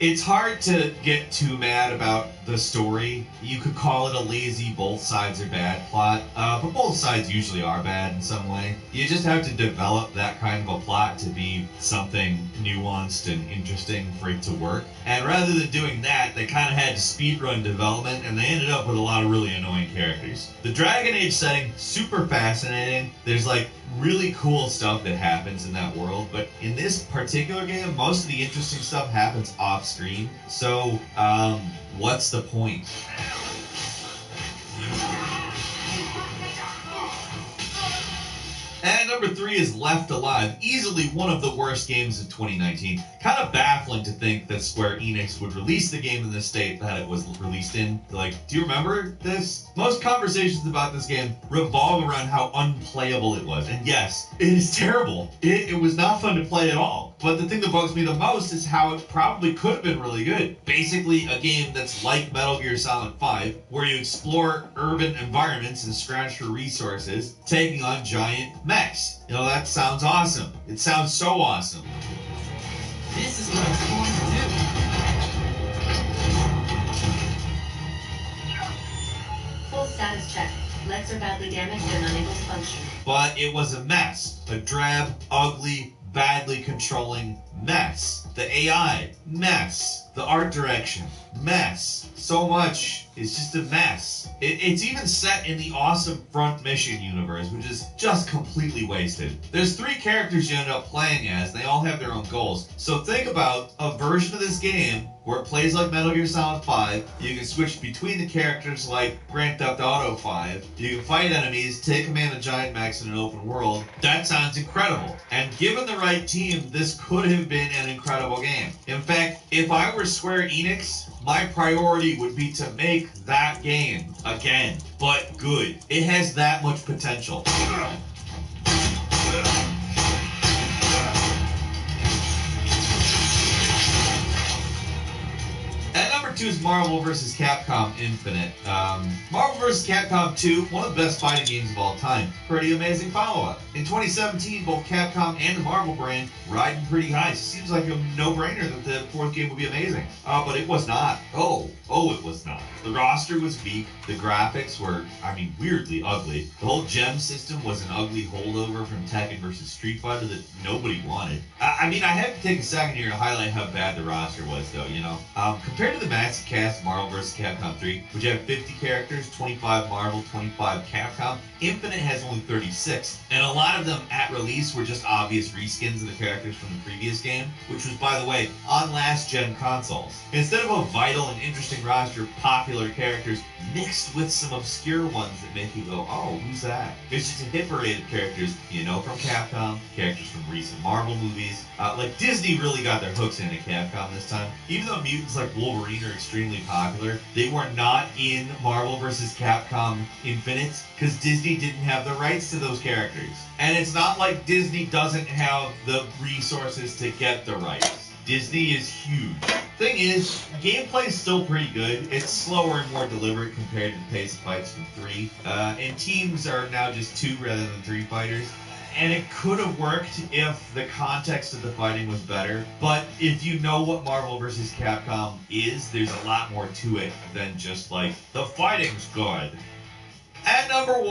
It's hard to get too mad about the story. You could call it a lazy both sides are bad plot, but both sides usually are bad in some way. You just have to develop that kind of a plot to be something nuanced and interesting for it to work. And rather than doing that, they kind of had to speedrun development, and they ended up with a lot of really annoying characters. The Dragon Age setting, super fascinating. There's like really cool stuff that happens in that world, but in this particular game, most of the interesting stuff happens off screen. So, what's the point? At number number 3 is Left Alive, easily one of the worst games of 2019. Kind of baffling to think that Square Enix would release the game in the state that it was released in. Like, do you remember this? Most conversations about this game revolve around how unplayable it was. And yes, it is terrible. It was not fun to play at all. But the thing that bugs me the most is how it probably could have been really good. Basically, a game that's like Metal Gear Solid 5, where you explore urban environments and scratch for resources, taking on giant mechs. You know, that sounds awesome. It sounds so awesome. This is what I was born to do. Full status check. Legs are badly damaged and unable to function. But it was a mess. A drab, ugly, badly controlling mess. The AI, mess. The art direction, mess. So much is just a mess. It's even set in the awesome Front Mission universe, which is just completely wasted. There's 3 characters you end up playing as. They all have their own goals. So think about a version of this game where it plays like Metal Gear Solid 5. You can switch between the characters like Grand Theft Auto 5. You can fight enemies, take command of giant mechs in an open world. That sounds incredible. And given the right team, this could have been an incredible game. In fact, if I were Square Enix, my priority would be to make that game again, but good. It has that much potential. At number 2 is Marvel vs. Capcom Infinite. Marvel vs. Capcom 2, one of the best fighting games of all time. Pretty amazing follow-up. In 2017, both Capcom and the Marvel brand riding pretty high. Seems like a no-brainer that the 4th game would be amazing. But it was not. Oh, it was not. The roster was weak. The graphics were, weirdly ugly. The whole gem system was an ugly holdover from Tekken vs. Street Fighter that nobody wanted. I have to take a second here to highlight how bad the roster was, though, you know. Compared to the massive cast of Marvel vs. Capcom 3, which had 50 characters, 25 Marvel, 25 Capcom, Infinite has only 36, and a lot of them at release were just obvious reskins of the characters from the previous game, which was, by the way, on last-gen consoles. Instead of a vital and interesting roster of popular characters mixed with some obscure ones that make you go, oh, who's that? It's just a hit parade of characters you know from Capcom, characters from recent Marvel movies. Like Disney really got their hooks into Capcom this time. Even though mutants like Wolverine are extremely popular, they were not in Marvel vs. Capcom Infinite because Disney didn't have the rights to those characters. And it's not like Disney doesn't have the resources to get the rights. Disney is huge. Thing is, gameplay is still pretty good. It's slower and more deliberate compared to the pace of fights from 3. And teams are now just 2 rather than 3 fighters. And it could have worked if the context of the fighting was better. But if you know what Marvel vs. Capcom is, there's a lot more to it than just like, the fighting's good. At number 1,